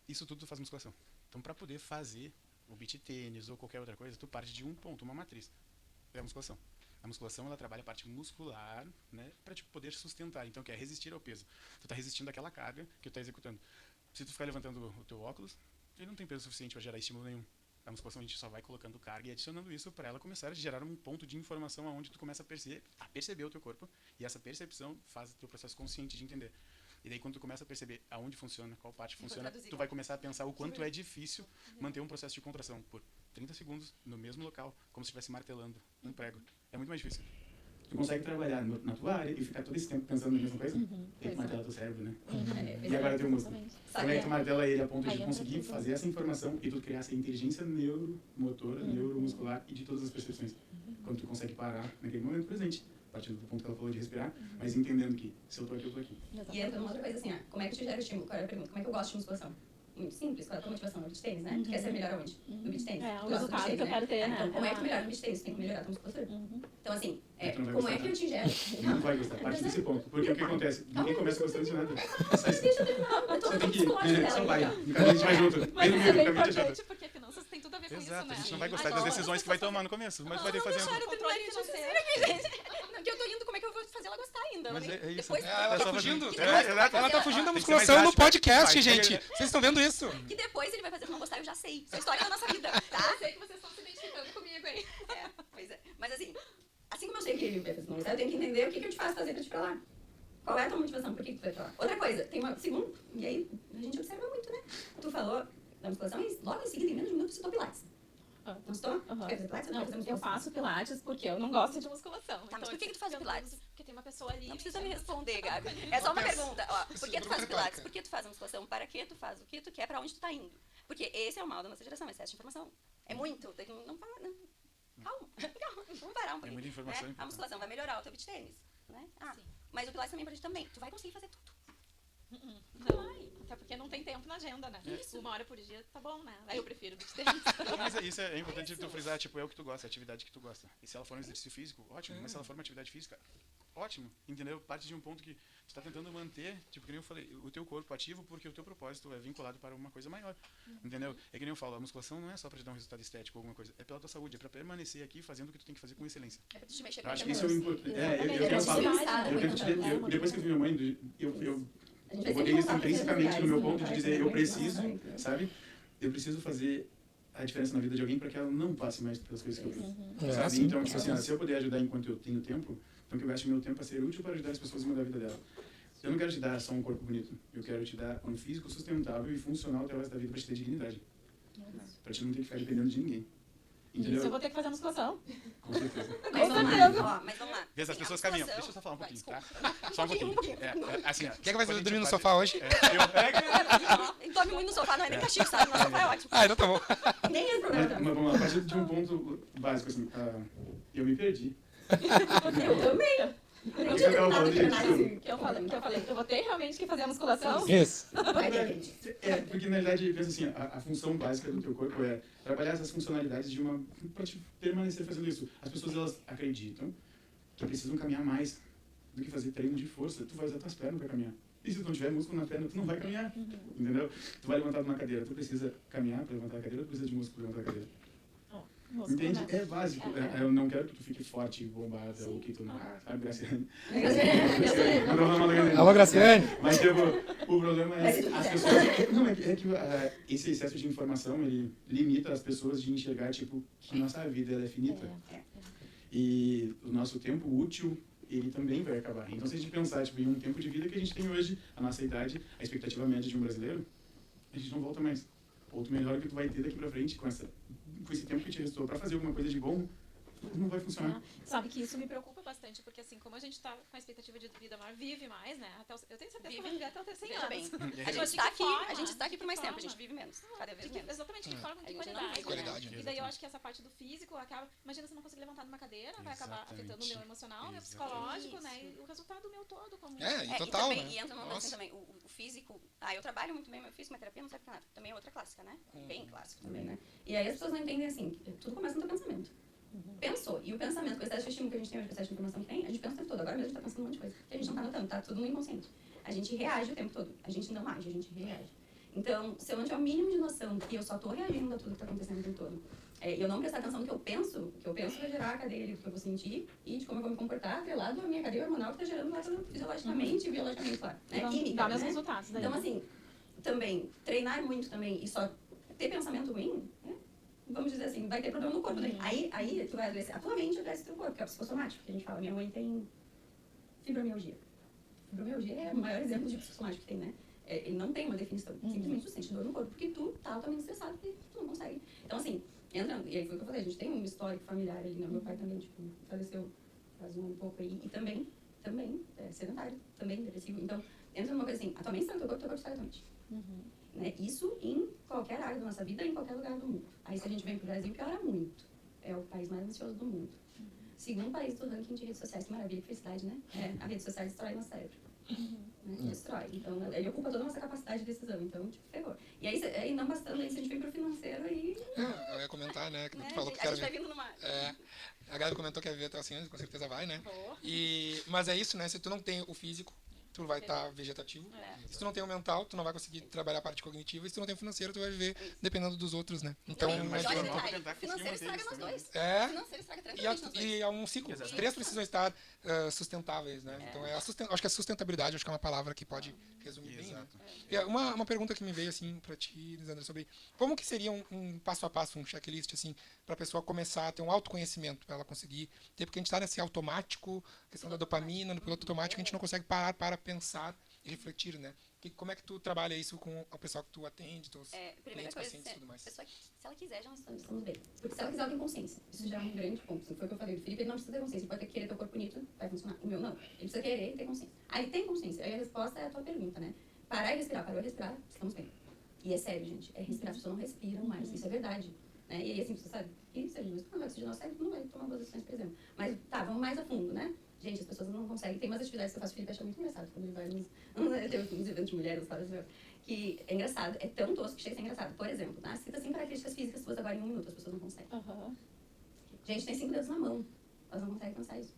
isso tudo tu faz musculação. Então, pra poder fazer o beach tênis ou qualquer outra coisa, tu parte de um ponto, uma matriz. É a musculação. A musculação, ela trabalha a parte muscular, né, pra te poder sustentar. Então, que é resistir ao peso. Tu tá resistindo àquela carga que tu tá executando. Se tu ficar levantando o teu óculos, ele não tem peso suficiente para gerar estímulo nenhum. A musculação a gente só vai colocando carga e adicionando isso para ela começar a gerar um ponto de informação aonde tu começa a perceber o teu corpo, e essa percepção faz o teu processo consciente de entender. E daí quando tu começa a perceber aonde funciona, qual parte funciona, tu vai começar a pensar o quanto é difícil manter um processo de contração por 30 segundos no mesmo local, como se estivesse martelando um prego. É muito mais difícil. Tu consegue trabalhar na tua área e ficar todo esse tempo pensando na mesma coisa? Tem que martelar teu cérebro, né? E agora tem o músculo. Como é que tu martela ele a ponto de conseguir fazer essa informação e tu criar essa inteligência neuromotora, neuromuscular e de todas as percepções? Quando tu consegue parar naquele momento presente, partindo do ponto que ela falou de respirar, mas entendendo que se eu tô aqui, eu tô aqui. E entra uma outra coisa assim, como é que tu gera o estímulo? Qual é a pergunta? Como é que eu gosto de musculação? Muito simples, qual é a tua motivação no beach tênis, né? Tu quer ser melhor aonde? No beach tênis. É, Tu o gosta do resultado beach que eu tênis, quero ter, né? Então, como é que tu melhora no beach tênis? Tu tem que melhorar a tua musculatura. Então, assim, Tu não vai como é gostar, que eu te gero? Não vai gostar, parte desse ponto. Porque o que acontece? Ninguém começa gostando de nada. Deixa eu terminar. Eu tô Você tem que psicológica ir, dela só aqui, vai. ó. No caminho a gente vai junto. Mas Bem no isso meio é do bem caminho a gente importante, junto. porque finanças tem tudo a ver com isso, Exato, né? a gente não vai gostar das decisões que vai tomar no começo, mas vai ter fazendo. Controle financeiro. Não, que eu tô indo, como é que eu vou fazer ela gostar ainda? Mas Ela é isso. Depois, Ela É tá só fugindo. fazer- Ela tá exato. fugindo da Tem que ser mais musculação no drástica. podcast, Vai, gente. vai. Vocês estão vendo isso? que depois ele vai fazer tu não gostar, eu já sei. Isso é a história da nossa vida, tá? Eu sei que vocês estão se identificando comigo aí. Pois é. Mas assim, Assim como eu sei que ele vai fazer não gostar, eu tenho que entender o que eu te faço fazer pra te ir pra lá. Qual é a tua motivação? Por que tu vai pra lá? Outra coisa, tem uma segunda, e aí a gente observa muito, né? Tu falou da musculação e logo em seguida, em menos de um minuto, citou pilates. Não citou? Tu quer fazer pilates ou não quer fazer Eu musculação? faço pilates porque eu não gosto de musculação. Tá, mas por que eu tu faz eu pilates? uso Porque tem uma pessoa ali... Não precisa me responder, Gabi. É só uma pergunta. Ó, por que tu faz Pergunta pilates? retórica. Por que tu faz a musculação? Para que tu faz? O que tu quer? Pra onde tu tá indo? Porque esse é o mal da nossa geração, excesso de informação. É muito. Não para, não. Calma. Vamos parar um pouquinho. muita informação Né? A importante. musculação vai melhorar o teu beach tênis. Né? Sim. Mas o pilates também pra gente também. Tu vai conseguir fazer tudo. Não, até porque não tem tempo na agenda, né? Uma hora por dia tá bom, né? Aí eu prefiro beach tennis. Mas isso é importante tu frisar, tipo, é o que tu gosta, a atividade que tu gosta. E se ela for um exercício físico, ótimo. Mas se ela for uma atividade física, ótimo. Entendeu? Parte de um ponto que tu tá tentando manter, tipo, que nem eu falei, o teu corpo ativo porque o teu propósito é vinculado para uma coisa maior. Entendeu? É que nem eu falo, a musculação não é só pra te dar um resultado estético ou alguma coisa. É pela tua saúde, é pra permanecer aqui fazendo o que tu tem que fazer com excelência. É pra tu te mexer Eu acho que com isso é o importante. Eu depois que eu vi minha mãe, eu botei isso intrinsecamente no meu ponto de dizer, eu preciso, sabe? Eu preciso fazer a diferença na vida de alguém para que ela não passe mais pelas coisas que eu fiz. Sabe? sim. Então, tipo assim, se eu puder ajudar enquanto eu tenho tempo, então que eu gaste meu tempo a ser útil para ajudar as pessoas a mudar a vida dela. Eu não quero te dar só um corpo bonito. Eu quero te dar um físico sustentável e funcional até o resto da vida para te ter dignidade. Para te não ter que ficar dependendo de ninguém. Entendeu? Isso eu vou ter que fazer musculação. Com certeza. Mas vamos lá. Ó, mas vamos lá. Vê se as Sim, pessoas a caminham. musculação- Deixa eu só falar um Vai, pouquinho, desculpa. tá? Só um pouquinho. Assim, ó. O que vai fazer quando a dormir no gente sofá hoje? Ele dorme muito no sofá, não é nem castigo, sabe? No sofá é ótimo. Ah, então tá bom. Nem é problema. Mas vamos lá, a partir de um ponto básico, assim, eu me perdi. Eu também. Nem tinha terminado de análise. Que eu falei, eu vou ter realmente que fazer a musculação. Isso. Vai ter, gente. Porque na realidade, pensa assim, a função básica do teu corpo é trabalhar essas funcionalidades para te permanecer fazendo isso. As pessoas, elas acreditam que precisam caminhar mais do que fazer treino de força. Tu vai usar tuas pernas para caminhar. E se tu não tiver músculo na perna, tu não vai caminhar. Entendeu? Tu vai levantar de uma cadeira, tu precisa caminhar para levantar a cadeira, tu precisa de músculo para levantar a cadeira. Entende? É básico. Eu não quero que tu fique forte, bombada, ou que tu não... Sabe, Graciane? Alô, Graciane. Mas, tipo, o problema é as pessoas... Não, é que esse excesso de informação, ele limita as pessoas de enxergar, tipo, que nossa vida ela é finita. E o nosso tempo útil, ele também vai acabar. Então, se a gente pensar, tipo, em um tempo de vida que a gente tem hoje, a nossa idade, a expectativa média de um brasileiro, a gente não volta mais. Ou tu melhora que tu vai ter daqui pra frente com esse tempo que te restou pra fazer alguma coisa de bom, não vai funcionar. Sabe que isso me preocupa bastante, porque assim, como a gente tá com a expectativa de vida maior, vive mais, né? Eu tenho certeza que eu vou viver até os 100 Veja bem, anos. a gente está aqui por mais tempo, a gente vive menos, cada vez menos. Exatamente, que forma, A que gente não qualidade. vive, Qualidade, E daí eu acho que essa parte do físico acaba... Imagina se eu não conseguir levantar de uma cadeira, vai acabar afetando o meu emocional, meu psicológico, né? E o resultado meu todo. Como... E total, e também, né? E entra numa assim também, o físico... eu trabalho muito bem, meu físico, minha terapia não serve pra nada. Também é outra clássica, né? Bem clássico também, né? E aí as pessoas não entendem assim, que tudo começa no teu pensamento. Pensou. E o pensamento, com o excesso de estímulo que a gente tem hoje, com o excesso de informação que tem, a gente pensa o tempo todo. Agora mesmo a gente tá pensando um monte de coisa. Que a gente não tá notando, tá tudo no inconsciente. A gente reage o tempo todo. A gente não age, a gente reage. Então, se eu não tiver o mínimo de noção que eu só tô reagindo a tudo que tá acontecendo o tempo todo, eu não prestar atenção no que eu penso vai gerar a cadeia ali do que eu vou sentir e de como eu vou me comportar atrelado à minha cadeia hormonal que tá gerando lá fisiologicamente e biologicamente, claro. Né? Química, dá meus né? resultados daí. Então, assim, também, treinar muito também e só ter pensamento ruim, né? Vamos dizer assim, vai ter problema no corpo. Aí tu vai adoecer. A tua mente adoece teu corpo, que é o psicossomático, que a gente fala. Minha mãe tem fibromialgia. Fibromialgia é o maior exemplo de psicossomático que tem, né? Ele não tem uma definição. Simplesmente tu sente dor no corpo, porque tu tá altamente estressado e tu não consegue. Então, assim, entrando, e aí foi o que eu falei, a gente tem um histórico familiar ali, né? Meu pai também, tipo, faleceu faz um pouco aí. E também sedentário, também depressivo. Então, entra numa coisa assim, a tua mente está no teu corpo está na tua mente. Né? Isso em qualquer área da nossa vida, em qualquer lugar do mundo. Aí se a gente vem pro Brasil, piora muito. É o país mais ansioso do mundo. Segundo país do ranking de redes sociais, que maravilha, que felicidade, né? A rede social destrói nosso cérebro. Né? Destrói. Então, ele ocupa toda a nossa capacidade de decisão. Então, tipo, ferrou. E aí, não bastando, aí se a gente vem pro financeiro, aí... Eu ia comentar, né? Que tu Né? falou que A quero gente vai ver. vindo numa... A Gabi comentou que ia viver até os 100 anos, com certeza vai, né? Boa. Mas é isso, né? Se tu não tem o físico, tu vai estar vegetativo. Se tu não tem o mental, tu não vai conseguir trabalhar a parte cognitiva. E se tu não tem o financeiro, tu vai viver dependendo dos outros, né? Então, Mas olha, normal detalhe, tentar conseguir financeiro manter estraga isso nós também. dois. é... Financeiro estraga E, tranquilamente nós dois. e é um ciclo. Os três precisam estar sustentáveis, né? Então, acho que a sustentabilidade acho que é uma palavra que pode resumir bem, né? Exato. E uma pergunta que me veio, assim, pra ti, Lisandra, sobre como que seria um passo a passo, um checklist, assim, pra pessoa começar a ter um autoconhecimento, pra ela conseguir ter, porque a gente tá nesse automático, questão da dopamina, no piloto automático, a gente não consegue parar para pensar e refletir, né? Como é que tu trabalha isso com o pessoal que tu atende, teus Primeira clientes, coisa, pacientes e tudo mais? se ela quiser, já não está. Estamos bem. Porque se ela quiser, ela tem consciência. Isso já é um grande ponto. Foi o que eu falei do Felipe, ele não precisa ter consciência. Ele pode ter querer ter o corpo bonito, vai funcionar. O meu não. Ele precisa querer e ter consciência. Aí tem consciência. Aí a resposta é a tua pergunta, né? Parar e respirar. Parou de respirar, estamos bem. E é sério, gente. É respirar. As pessoas não respiram mais. Isso é verdade. Né? E aí, assim, você sabe, e se a gente não vai oxigenar o cérebro, não vai tomar boas decisões, por exemplo. Mas tá, vamos mais a fundo, né? Gente, as pessoas não conseguem. Tem umas atividades que eu faço, o Felipe acha muito engraçado quando ele vai nos eventos de mulheres, sabe? Que é engraçado, é tão tosco que chega a ser engraçado. Por exemplo, tá? Cita 5 características físicas suas agora em 1 minuto, as pessoas não conseguem. Gente, tem 5 dedos na mão, elas não conseguem pensar isso.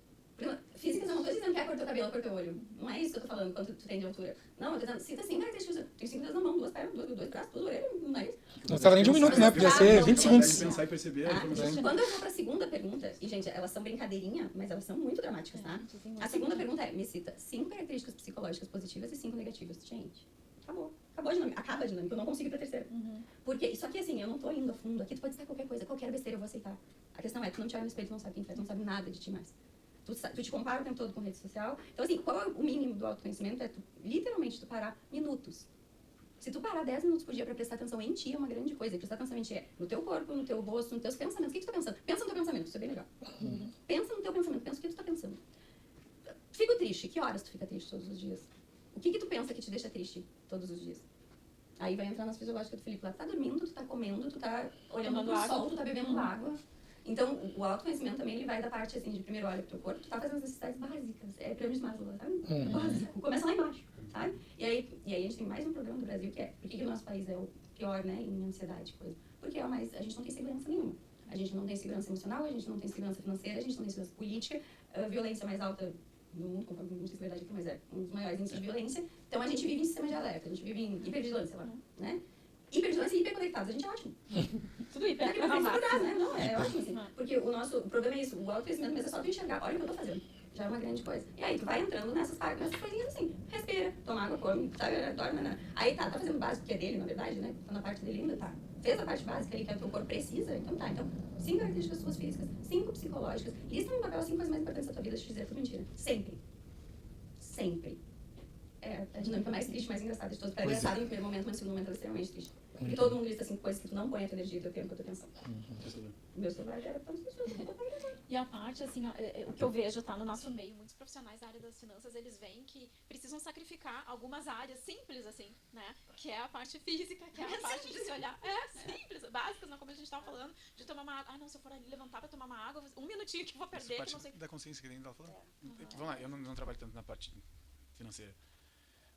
Físicas, eu não tô dizendo que é a cor do teu cabelo, a cor do teu olho. Não é isso que eu tô falando, quanto tu tem de altura. Não, eu tô dizendo, cita 5 características. Tem 5 dedos na mão, 2 pernas, 2 braços, 2 orelhas, um nariz. Não precisava nem de 1 minuto, né? Podia ser 20 segundos. Pensar e perceber a informação. Quando eu vou pra segunda pergunta, e gente, elas são brincadeirinha, mas elas são muito dramáticas, tá? A segunda pergunta é, me cita 5 características psicológicas positivas e 5 negativas. Gente, acabou. Acabou a dinâmica, acaba a dinâmica, eu não consigo ir pra terceira. Porque, só que assim, eu não tô indo a fundo, aqui tu pode estar qualquer coisa, qualquer besteira eu vou aceitar. A questão é, tu não te olha no espelho, tu não sabe quem tu é, tu não sabe nada de ti mais. Tu te compara o tempo todo com rede social. Então, assim, qual é o mínimo do autoconhecimento? É tu, literalmente, tu parar minutos. Se tu parar 10 minutos por dia pra prestar atenção em ti, é uma grande coisa. E prestar atenção em ti é no teu corpo, no teu rosto, nos teus pensamentos. O que tu tá pensando? Pensa no teu pensamento, isso é bem legal. Pensa no teu pensamento, pensa o que tu tá pensando. Fico triste. Que horas tu fica triste todos os dias? O que tu pensa que te deixa triste todos os dias? Aí vai entrar nas fisiológicas do Felipe lá. Tu tá dormindo, tu tá comendo, tu tá olhando pro sol, tu tá bebendo água. Então, o autoconhecimento também, ele vai da parte, assim, de primeiro olha pro teu corpo, tu tá fazendo as necessidades básicas. É pirâmide de Maslow, sabe? Básico. Começa lá embaixo, sabe? E aí a gente tem mais um programa do Brasil que é, por que o nosso país é o pior, né, em ansiedade, coisa? Porque a gente não tem segurança nenhuma. A gente não tem segurança emocional, a gente não tem segurança financeira, a gente não tem segurança política, a violência mais alta no mundo, conforme não sei se é verdade aqui, mas é um dos maiores índices de violência. Então, a gente vive em sistema de alerta, a gente vive em hipervigilância lá, né? Hipervigilância e hiperconectados, a gente é ótimo. Tudo hiper. Daqui pra frente, cuidado, né? Não, é ótimo, assim. Porque o problema é isso, o autoconhecimento mesmo é só tu enxergar, olha o que eu tô fazendo. Já é uma grande coisa. E aí, tu vai entrando nessas coisinhas assim, respira, toma água, come, sabe, dorme, né? Aí tá fazendo o básico, que é dele, na verdade, né? Tá na parte dele ainda, tá. Fez a parte básica ali, que é o teu corpo precisa, então tá. Então, 5 características suas físicas, 5 psicológicas. Lista no papel 5 coisas mais importantes da tua vida, se te dizer, tudo mentira. Sempre. Sempre. É a dinâmica mais triste, mais engraçada de todas. Porque é engraçado em primeiro momento, mas no segundo momento ela é extremamente triste. Porque todo mundo lista 5 coisas que tu não põe a tua energia, teu tempo, a tua atenção. O meu celular já era para as pessoas. E a parte, assim, o que eu vejo, tá, no nosso meio, muitos profissionais da área das finanças, eles veem que precisam sacrificar algumas áreas simples, assim, né? Que é a parte física, que é a parte de se olhar. Simples, básicas, né? Como a gente tava falando, de tomar uma água. Ah, não, se eu for ali levantar pra tomar uma água, 1 minutinho que eu vou perder, que eu não sei. Da consciência que a gente tava falando. Vamos lá, eu não trabalho tanto na parte financeira.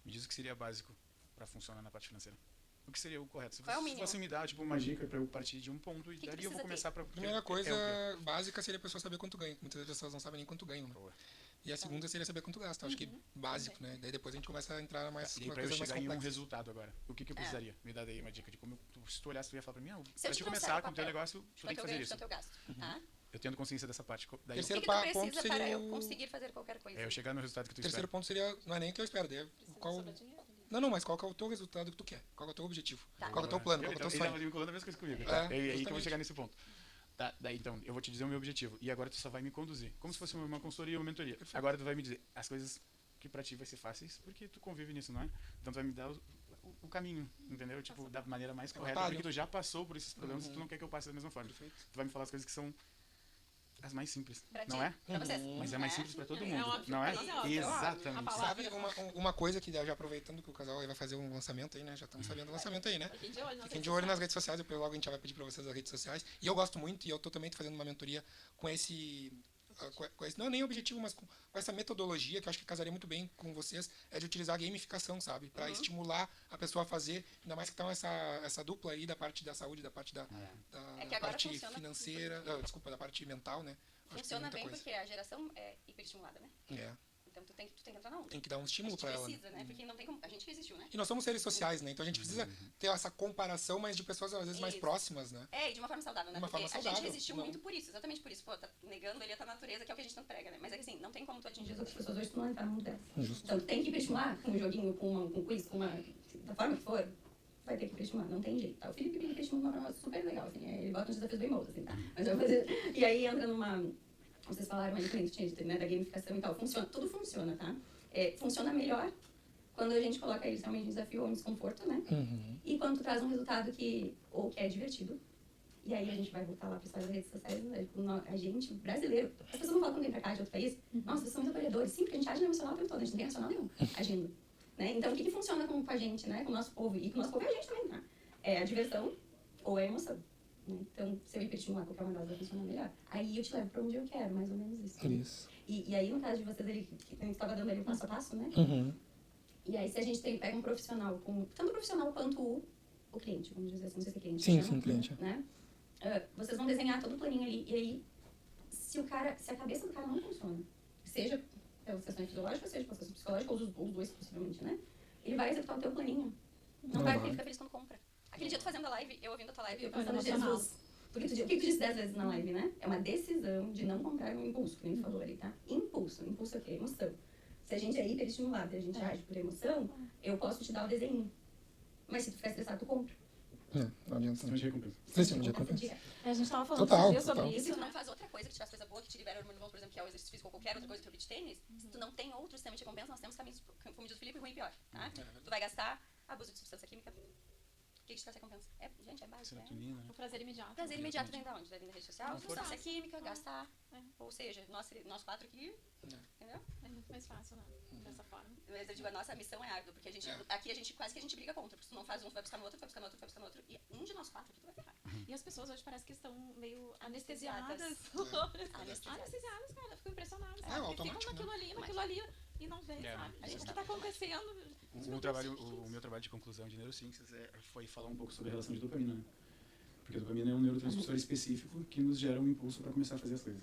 Me diz o que seria básico para funcionar na parte financeira. O que seria o correto? Se você me dá tipo, uma dica para eu partir de um ponto e dali eu vou começar para... Primeira coisa básica seria a pessoa saber quanto ganha. Muitas pessoas não sabem nem quanto ganham. Né? E a segunda seria saber quanto gasta. Acho que básico, né? Daí depois a gente começa a entrar mais... E para eu chegar em um resultado agora, o que eu precisaria? Me dá daí uma dica de como... Se tu olhasse, tu ia falar para mim, para te começar com o teu negócio, tu tem que fazer isso. Eu tendo consciência dessa parte. Daí terceiro o que tu ponto precisa seria para eu conseguir fazer qualquer coisa? É eu chegar no resultado que tu espera. Terceiro ponto seria, não é nem o que eu espero, daí qual... Não, mas qual que é o teu resultado que tu quer? Qual que é o teu objetivo? Qual que é o teu plano? Qual que é o teu sonho? Ele vinculando a mesma coisa comigo. É aí que eu vou chegar nesse ponto. Tá, daí então, eu vou te dizer o meu objetivo. E agora tu só vai me conduzir. Como se fosse uma consultoria ou uma mentoria. Perfeito. Agora tu vai me dizer as coisas que pra ti vai ser fáceis, porque tu convive nisso, não é? Então tu vai me dar o caminho, entendeu? Tipo, da maneira mais correta, porque tu já passou por esses problemas e tu não quer que eu passe da mesma forma. Perfeito. Tu vai me falar as coisas que são as mais simples, não é? Pra vocês. Mas é mais simples pra todo mundo, óbvio, não é? Exatamente. Sabe uma coisa que já aproveitando que o casal aí vai fazer um lançamento aí, né? Já estamos sabendo do lançamento aí, né? Fiquem de olho nas redes sociais, depois logo a gente já vai pedir pra vocês as redes sociais. E eu gosto muito, e eu tô também fazendo uma mentoria com esse não é nem objetivo, mas com essa metodologia que eu acho que casaria muito bem com vocês, é de utilizar a gamificação, sabe? Para estimular a pessoa a fazer, ainda mais que tá essa dupla aí da parte da saúde, da parte da parte financeira, desculpa, da parte mental, né? Funciona bem porque a geração é hiperestimulada, né? Então tu tem que entrar na onda. Tem que dar um estímulo pra A ela. gente precisa, né? Porque não tem como... A gente que existiu, né? E nós somos seres sociais, né? Então a gente precisa ter essa comparação, mas de pessoas às vezes mais Isso. próximas, né? E de uma forma saudável, né? De uma Porque forma a saudável, gente resistiu não. muito por isso, exatamente por isso. Pô, tá negando ali a tua natureza, que é o que a gente tanto prega, né? Mas é que assim, não tem como tu atingir As as outras outras pessoas hoje tu não entrar no mundo delas. Justo. Então tem que hiperestimular com um joguinho, com um quiz, com uma... da forma que for, vai ter que hiperestimular, não tem jeito. Tá? O Felipe hiperestimula de uma forma super legal, assim, ele bota uns desafios bem bons, assim, tá? Mas eu vou fazer... E aí entra numa... Vocês falaram aí, cliente change, né, da gamificação e tal, funciona, tudo funciona, tá? Funciona melhor quando a gente coloca eles realmente em desafio ou em desconforto, né? E quando tu traz um resultado que é divertido. E aí a gente vai voltar lá para as redes sociais, né? A gente, brasileiro, as pessoas não falam quando vem pra cá de outro país, nossa, vocês são muito acolhedores. Sim, porque a gente age no emocional o tempo todo, a gente não tem racional nenhum agindo. Né? Então, o que funciona com a gente, né? Com o nosso povo? E com o nosso povo é a gente também, tá? É a diversão ou é a emoção. Né? Então, se eu hiperestimular qualquer uma delas, vai funcionar melhor. Aí eu te levo para onde eu quero, mais ou menos isso. Né? Isso. E aí, no caso de vocês, que a gente estava dando ali o passo a passo, né? E aí, se a gente pega um profissional, tanto o profissional quanto o cliente, vamos dizer assim, não sei se é cliente. Sim, chama, sim, cliente. Né? Vocês vão desenhar todo o planinho ali, e aí, se a cabeça do cara não funciona, seja pelas questões fisiológicas, seja pelas questões psicológicas, ou os dois, possivelmente, né? Ele vai executar o teu planinho. Não vai, porque ele fica feliz quando compra. Aquele dia tu fazendo a live, eu ouvindo a tua live, eu Pensando, pensando, Jesus, porque o que tu disse 10 vezes na live, né? É uma decisão de não comprar um impulso, que nem tu falou ali, tá? Impulso é o quê? Emoção. Se a gente é hiperestimulado e a gente age por emoção, eu posso te dar o desenho. Mas se tu ficar estressado, tu compra. Não adianta. Questão de recompensa. Questão de recompensa. A gente tava falando Total, esses dias sobre total. E se isso, tu não né? faz outra coisa que te traz coisa boa, que te libera hormônio bom, por exemplo, que é o exercício físico ou qualquer outra coisa que é o beach tênis, se tu não tem outro sistema de recompensa, nós temos caminhos, como diz o Felipe, ruim e pior, tá? Tu vai gastar abuso de substância química. O que te traz recompensa? Gente, é básico, né? Serotonina. O prazer imediato. Prazer imediato vem da onde? Vem da rede social, Conforto. substância química, gastar. É. Ou seja, nós quatro aqui, entendeu? É muito mais fácil, né? Dessa forma. Mas eu digo, a nossa missão é árdua, porque aqui a gente quase que a gente briga contra, porque se tu não faz um, tu vai buscar no outro, tu vai buscar no outro, tu vai buscar no outro, e um de nós quatro aqui tu vai ferrar. E as pessoas hoje parece que estão meio anestesiadas. Anestesiadas, cara. Fico impressionada. É, Sabe? automático, Ficam naquilo ali e não vê, sabe? O que tá acontecendo? O meu trabalho de conclusão de neurociências foi falar um pouco sobre a relação de dopamina, né? Porque a dopamina é um neurotransmissor específico que nos gera um impulso para começar a fazer as coisas.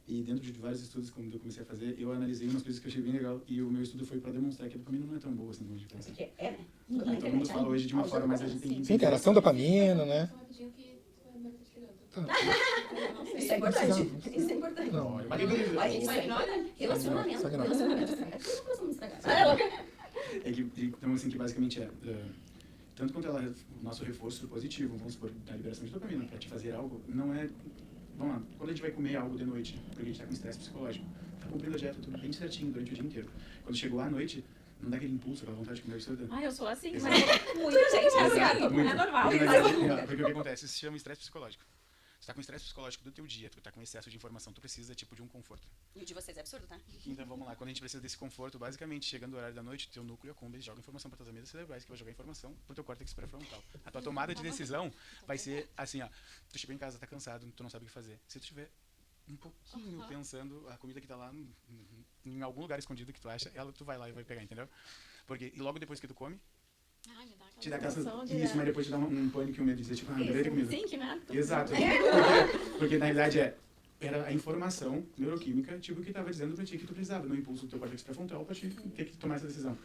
E dentro de vários estudos, quando eu comecei a fazer, eu analisei umas coisas que eu achei bem legal e o meu estudo foi para demonstrar que a dopamina não é tão boa assim como a gente pensa. Porque né? E todo mundo fala hoje de uma forma, mas a gente tem que Sim, interação dopamina, né? Só rapidinho que tu vai mais chegando. Isso é importante. Isso é importante. Não. Olha, Olha, isso Só ignora? é relacionamento. Só ignora. Relacionamento estraga. Tudo relacionamento estraga. É que, então, assim, que basicamente tanto quanto ela, o nosso reforço positivo, vamos supor, da liberação de dopamina para te fazer algo, não é, vamos lá, quando a gente vai comer algo de noite, porque a gente está com estresse psicológico, tá cumprindo a dieta tudo bem certinho durante o dia inteiro. Quando chegou à noite, não dá aquele impulso, aquela vontade de comer absurda. Eu sou assim, mas Exato. muita gente é assim. Muito. É normal. Porque o que acontece? Isso se chama estresse psicológico. Você tá com estresse psicológico do teu dia, tu tá com excesso de informação, tu precisa, tipo, de um conforto. E o de vocês é absurdo, tá? Então, vamos lá, quando a gente precisa desse conforto, basicamente, chegando o horário da noite, teu núcleo acumula e joga informação para tuas amígdalas cerebrais, que vai jogar informação pro teu córtex pré-frontal. A tua tomada de decisão vai ser assim, ó, tu chegou em casa, tá cansado, tu não sabe o que fazer. Se tu estiver um pouquinho pensando, a comida que tá lá em algum lugar escondido que tu acha, tu vai lá e vai pegar, entendeu? Porque, e logo depois que tu come, Ai, me dá aquela te dá aquela sensação de... isso, mas depois te dá um pânico e um medo de dizer, tipo, perder comida. Sim, né? Exato. Porque na realidade era a informação neuroquímica, tipo, que estava dizendo pra ti que tu precisava, no impulso do teu córtex pré-frontal pra te ter que tomar essa decisão.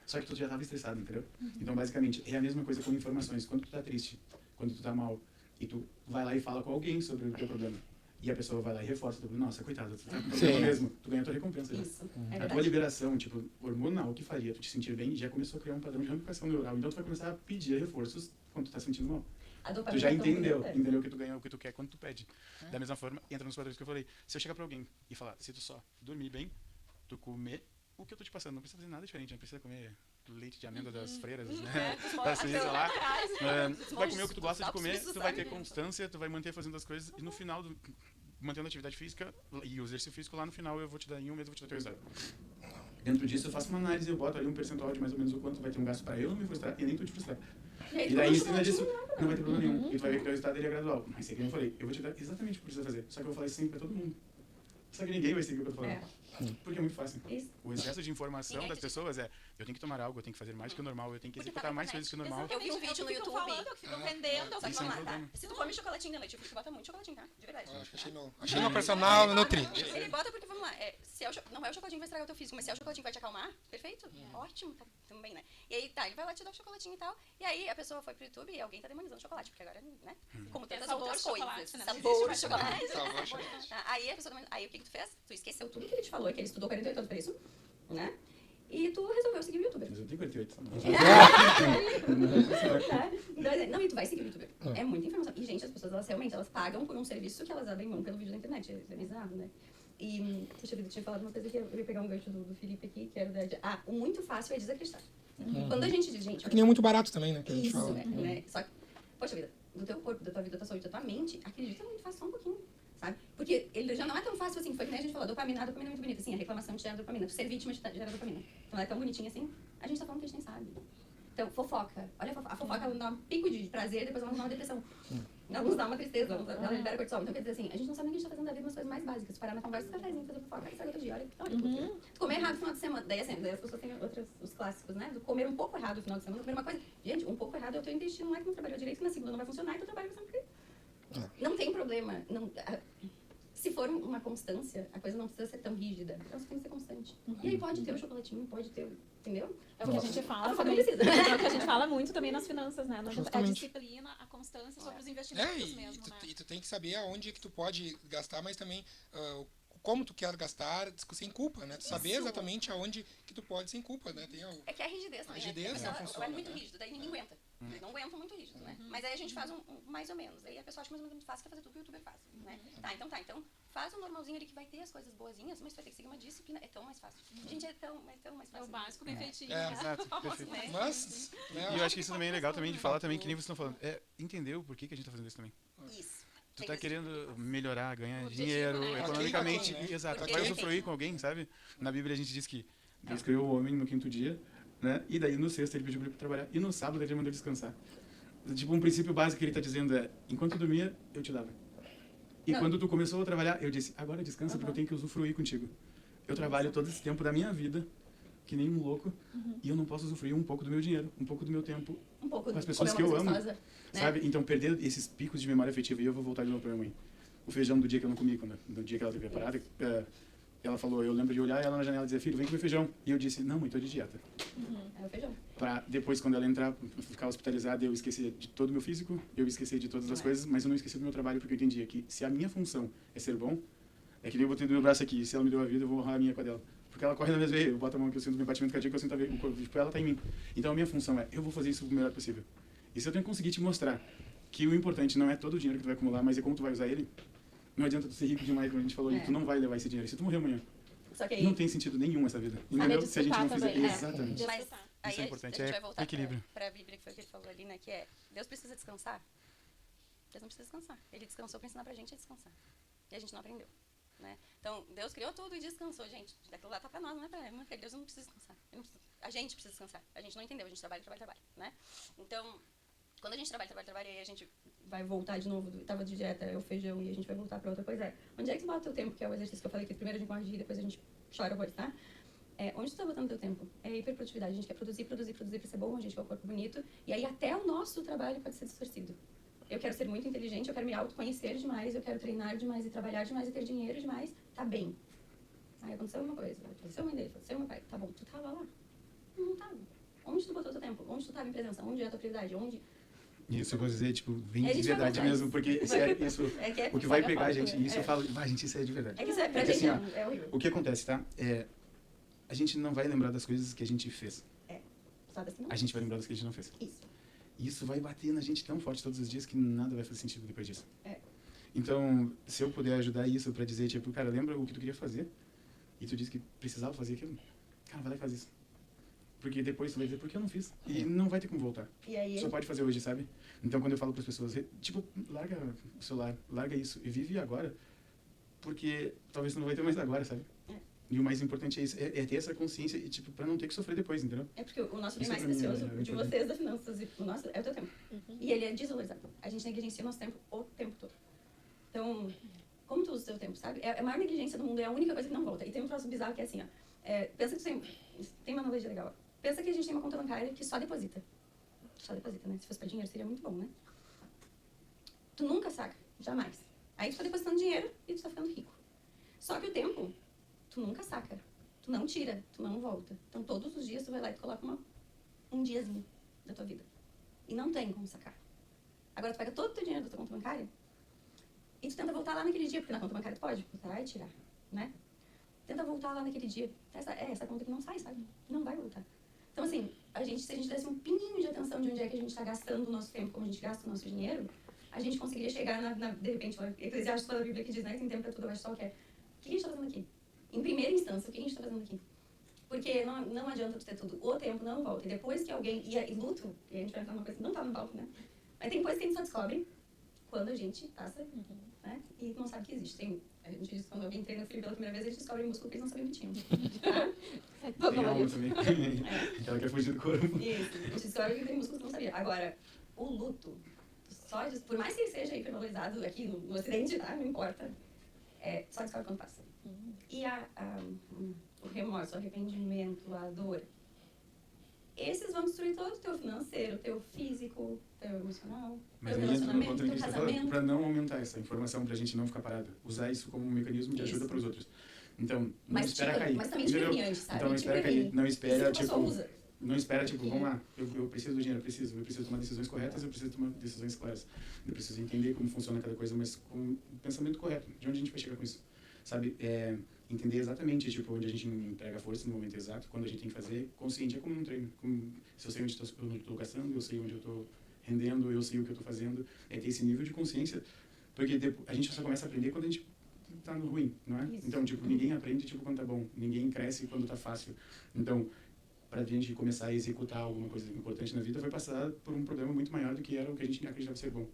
Só que tu já estava estressado, entendeu? Então, basicamente, é a mesma coisa com informações. Quando tu tá triste, quando tu tá mal, e tu vai lá e fala com alguém sobre o teu problema, e a pessoa vai lá e reforça, tu, nossa, coitada, tu tá com problema mesmo, tu ganha a tua recompensa. Isso. É A tua verdade. liberação, tipo, hormonal que faria tu te sentir bem, já começou a criar um padrão de ramificação neural. Então tu vai começar a pedir reforços quando tu tá sentindo mal. A dopamina Tu já é tão entendeu bonita. que tu ganha o que tu quer quando tu pede. Da mesma forma, entra nos padrões que eu falei. Se eu chegar pra alguém e falar, se tu só dormir bem, tu comer o que eu tô te passando, não precisa fazer nada diferente, não precisa comer leite de amêndoa das freiras, né? Da Suíça lá. Tu vai comer o que tu gosta de comer, tu vai ter constância, tu vai manter fazendo as coisas e no final, mantendo a atividade física e o exercício físico, lá no final eu vou te dar em um mês, eu vou te dar teu resultado. Dentro disso eu faço uma análise, eu boto ali um percentual de mais ou menos o quanto vai ter um gasto para eu não me frustrar e nem tu te frustrar. E daí, em cima disso, não vai ter problema nenhum. E tu vai ver que o resultado dele é gradual. Mas sei que eu falei, eu vou te dar exatamente o que precisa fazer. Só que eu vou falar isso sempre pra todo mundo. Só que ninguém vai seguir o que eu tô falando. Porque é muito fácil. Isso. O excesso de informação Ninguém das pessoas é, eu tenho que tomar algo, eu tenho que fazer mais do que o normal, eu tenho que Porque executar tá na mais internet. coisas que o normal. Eu vi um vídeo no ficam YouTube. falando, que ficam vendendo. Só que Isso é um vamos lá, tá? problema. Se tu come chocolatinho de leite, o Fifi bota muito chocolatinho, tá? De verdade. Eu acho que achei meu personal nutriente. Ele bota porque, vamos lá, se é não é o chocolatinho que vai estragar o teu físico, mas se é o chocolatinho que vai te acalmar, perfeito, ótimo, tá, também, né? E aí, tá, ele vai lá te dar o chocolatinho e tal, e aí a pessoa foi pro YouTube e alguém tá demonizando chocolate, porque agora, né, como tantas sabor outras chocolate, coisas, né? sabor Existe chocolate. Sabor chocolate. Aí a pessoa, aí o que tu fez? Tu esqueceu Tudo que ele te falou, que ele estudou 48 anos pra isso, né? E tu resolveu seguir o youtuber. Mas eu tenho 48. Tá? Não, e tu vai seguir o youtuber. É muita informação. E, gente, as pessoas, elas realmente, elas pagam por um serviço que elas abrem mão pelo vídeo da internet. É bizarro, né? E, puxa vida, eu tinha falado uma coisa que eu ia pegar um gancho do Felipe aqui, que era o muito fácil é desacreditar. Quando a gente diz, gente... É que nem é muito barato também, né? Que a gente Isso, fala. né? Só que, poxa vida, do teu corpo, da tua vida, da tua saúde, da tua mente, acredita muito fácil, só um pouquinho, sabe? Porque ele já não é tão fácil assim, foi que nem a gente falou, dopamina é muito bonita, assim, a reclamação te gera dopamina, tu ser vítima te gera dopamina. Então ela é tão bonitinha assim, a gente tá falando que a gente nem sabe. Então, fofoca. Olha a fofoca, ela dá um pico de prazer, depois ela nos dá uma depressão. Ela nos dá uma tristeza, ela libera cortisol. Então, quer dizer assim, a gente não sabe nem o que a gente tá fazendo da vida, umas coisas mais básicas. Parar na conversa, cafezinho, fazer fofoca, aí sai outro dia, olha tu comer errado no final de semana. Daí, assim, daí as pessoas têm os clássicos, né? Do comer um pouco errado no final de semana. Comer uma coisa. Gente, um pouco errado é o teu intestino lá que não trabalhou direito, na segunda não vai funcionar e tu trabalha sempre. Não tem problema. Se for uma constância, a coisa não precisa ser tão rígida. Então você tem que ser constante. E aí pode ter o chocolatinho, pode ter, entendeu? É o que a gente fala fofoca também. não precisa. É o que a gente fala muito também nas finanças, né? A Justamente. disciplina, a constância sobre os É, investimentos e mesmo, tu, né? e tu tem que saber aonde que tu pode gastar, mas também como tu quer gastar sem culpa, né? Tu saber exatamente aonde que tu pode sem culpa, né? Tem É que é a rigidez também, rigidez, né? né, A pessoa funciona, é muito né? rígido, daí ninguém aguenta. Eles não aguentam muito rígido, né? Mas aí a gente faz um mais ou menos. Aí a pessoa acha que mais ou menos muito fácil, quer fazer tudo que o youtuber faz, né? Tá, então faz um normalzinho ali que vai ter as coisas boazinhas, mas tu vai ter que seguir uma disciplina. É tão mais fácil. Gente, é tão mais fácil. É o básico bem feitinho. É, né? Exato, perfeito. Mas, né, E eu acho que isso também é legal também de falar também, que nem vocês estão falando. É entender o porquê que a gente tá fazendo isso também. Isso. Tu Tem tá que- querendo melhorar, ganhar Objetivo, dinheiro, né? economicamente, Aqui, né? exato. Porque Vai ele usufruir tem- com alguém, sabe? Na Bíblia a gente diz que Deus criou o homem no quinto dia, né? E daí no sexto ele pediu pra ele trabalhar. E no sábado ele mandou descansar. Tipo, um princípio básico que ele tá dizendo é, enquanto tu dormia, eu te dava. E Não. quando tu começou a trabalhar, eu disse, agora descansa porque eu tenho que usufruir contigo. Eu trabalho todo esse tempo da minha vida, que nem um louco, e eu não posso usufruir um pouco do meu dinheiro, um pouco do meu tempo, Um pouco com as de pessoas comer que uma eu coisa amo, gostosa, né? sabe? Então, perder esses picos de memória afetiva, e eu vou voltar de novo pra minha mãe. O feijão do dia que eu não comi, no dia que ela teve a parada, ela falou, eu lembro de olhar ela na janela e dizer, filho, vem comer feijão. E eu disse, não, mãe, tô de dieta. É o feijão. Pra depois, quando ela entrar, ficar hospitalizada, eu esquecer de todo o meu físico, eu esquecer de todas as coisas, mas eu não esqueci do meu trabalho, porque eu entendia que se a minha função é ser bom, é que nem eu botei do meu braço aqui, se ela me deu a vida, eu vou honrar a minha com a dela. Porque ela corre na mesma veia, eu boto a mão aqui, eu sinto o meu batimento cardíaco, eu sinto o corpo, tipo, ela tá em mim. Então a minha função é, eu vou fazer isso o melhor possível. E se eu tenho que conseguir te mostrar que o importante não é todo o dinheiro que tu vai acumular, mas é como tu vai usar ele, não adianta tu ser rico demais, como a gente falou, e tu não vai levar esse dinheiro. Se tu morrer amanhã, Só que aí, não tem sentido nenhum essa vida. Saber Entendeu? Se a gente não desfrutar fizer... também, é. Exatamente. Mas Desfrutar. aí Isso é importante, a gente é vai voltar equilíbrio. pra Bíblia, que foi o que ele falou ali, né? Que é, Deus precisa descansar. Deus não precisa descansar. Ele descansou pra ensinar pra gente a descansar. E a gente não aprendeu, né? Então, Deus criou tudo e descansou, gente. Daquilo lá tá pra nós, não é pra ele. Deus não precisa descansar. Ele não precisa- a gente precisa descansar. A gente não entendeu, a gente trabalha, né? Então, quando a gente trabalha, e aí a gente vai voltar de novo, tava de dieta, é o feijão, e a gente vai voltar pra outra coisa. Onde é que tu bota o teu tempo, que é o exercício que eu falei, que primeiro a gente morre de rir, depois a gente chora horrores, tá? Onde tu tá botando o teu tempo? É hiperprodutividade. A gente quer produzir pra ser bom, a gente quer o corpo bonito. E aí até o nosso trabalho pode ser distorcido. Eu quero ser muito inteligente, eu quero me autoconhecer demais, eu quero treinar demais e trabalhar demais e ter dinheiro demais. Tá bem. Aí aconteceu uma coisa, faleceu a mãe dele, faleceu meu pai. Tá bom, tu tava lá? Não tava. Onde tu botou o teu tempo? Onde tu tava em presença? Onde é a tua prioridade? Onde... Isso eu vou dizer, tipo, vem A de gente vai verdade voltar mesmo, porque isso é, isso, É que é o que vai paga pegar a pau, gente, né? isso eu falo, vai, gente, isso é de verdade. É que isso é, pra É que gente assim, ó, é horrível. O que acontece, tá? A gente não vai lembrar das coisas que a gente fez. Sabe assim? A gente vai lembrar das que a gente não fez. Isso. E isso vai bater na gente tão forte todos os dias que nada vai fazer sentido depois disso. É. Então, se eu puder ajudar isso pra dizer, tipo, cara, lembra o que tu queria fazer? E tu disse que precisava fazer aquilo? Cara, vai lá e faz isso. Porque depois tu vai dizer, por que eu não fiz? E não vai ter como voltar. E aí, Só pode fazer hoje, sabe? Então, quando eu falo para as pessoas, tipo, larga o celular, larga isso e vive agora, porque talvez tu não vai ter mais agora, sabe? E o mais importante é isso, é ter essa consciência e, tipo, para não ter que sofrer depois, entendeu? é porque o nosso bem Isso mais pra mim é precioso, o de importante. vocês da finanças, e o nosso é o teu tempo. E ele é desvalorizado. A gente negligencia o nosso tempo o tempo todo. Então, como tu usa o seu tempo, sabe? É a maior negligência do mundo, é a única coisa que não volta. E tem um troço bizarro que é assim, ó. Pensa que tem uma analogia legal. Pensa que a gente tem uma conta bancária que só deposita. Só deposita, né? Se fosse pra dinheiro seria muito bom, né? Tu nunca saca, jamais. Aí tu tá depositando dinheiro e tu tá ficando rico. Só que o tempo, tu nunca saca. Tu não tira, tu não volta. Então todos os dias tu vai lá e tu coloca um diazinho da tua vida. E não tem como sacar. Agora tu pega todo o teu dinheiro da tua conta bancária e tu tenta voltar lá naquele dia, porque na conta bancária tu pode botar e tirar, né? Tenta voltar lá naquele dia. Essa conta que não sai, sabe? Não vai voltar. Então, assim, se a gente desse um pinguinho de atenção de onde é que a gente está gastando o nosso tempo, como a gente gasta o nosso dinheiro, a gente conseguiria chegar de repente, Eclesiastes toda a Bíblia que diz, né? Tem tempo para tudo, abaixo do sol, que é, o que a gente está fazendo aqui? Em primeira instância, o que a gente está fazendo aqui? Porque não adianta tu ter tudo. O tempo não volta. E depois que alguém... E luto, e a gente vai entrar numa coisa que não tá no palco, né? Mas tem coisa que a gente só descobre quando a gente passa, né? E não sabe que existe. A gente diz que quando alguém treina frio pela primeira vez, eles descobrem músculo que eles não sabiam que tinham. Tem alma também. Ela quer fugir do corpo. Isso. A gente descobre que tem músculos que não sabia. Agora, o luto, por mais que ele seja hipervalorizado aqui no Ocidente, tá? Não importa. Só descobre quando passa. E o remorso, o arrependimento, a dor, esses vão destruir todo o teu financeiro, o teu físico, teu emocional, Mas teu aí entra no relacionamento, ponto teu que a gente tá falando, casamento. para não aumentar essa informação, pra gente não ficar parado. Usar isso como um mecanismo de ajuda para os outros. Então, não Mas, espera cair. mas também te entendeu? previne antes, sabe? Então, não Te espera previne. cair. Não espera, Isso que a pessoa usa. não espera, vamos lá, eu preciso do dinheiro, eu preciso tomar decisões corretas, eu preciso tomar decisões claras. Eu preciso entender como funciona cada coisa, mas com o pensamento correto. De onde a gente vai chegar com isso? Sabe, entender exatamente, onde a gente emprega a força no momento exato, quando a gente tem que fazer, consciente, é como num treino. Se eu sei onde eu estou gastando, eu sei onde eu estou rendendo, eu sei o que eu estou fazendo, ter esse nível de consciência, porque a gente só começa a aprender quando a gente tá no ruim, não é? Isso. Então, ninguém aprende, quando tá bom, ninguém cresce quando tá fácil. Então, para a gente começar a executar alguma coisa importante na vida, foi passar por um problema muito maior do que era o que a gente acreditava ser bom.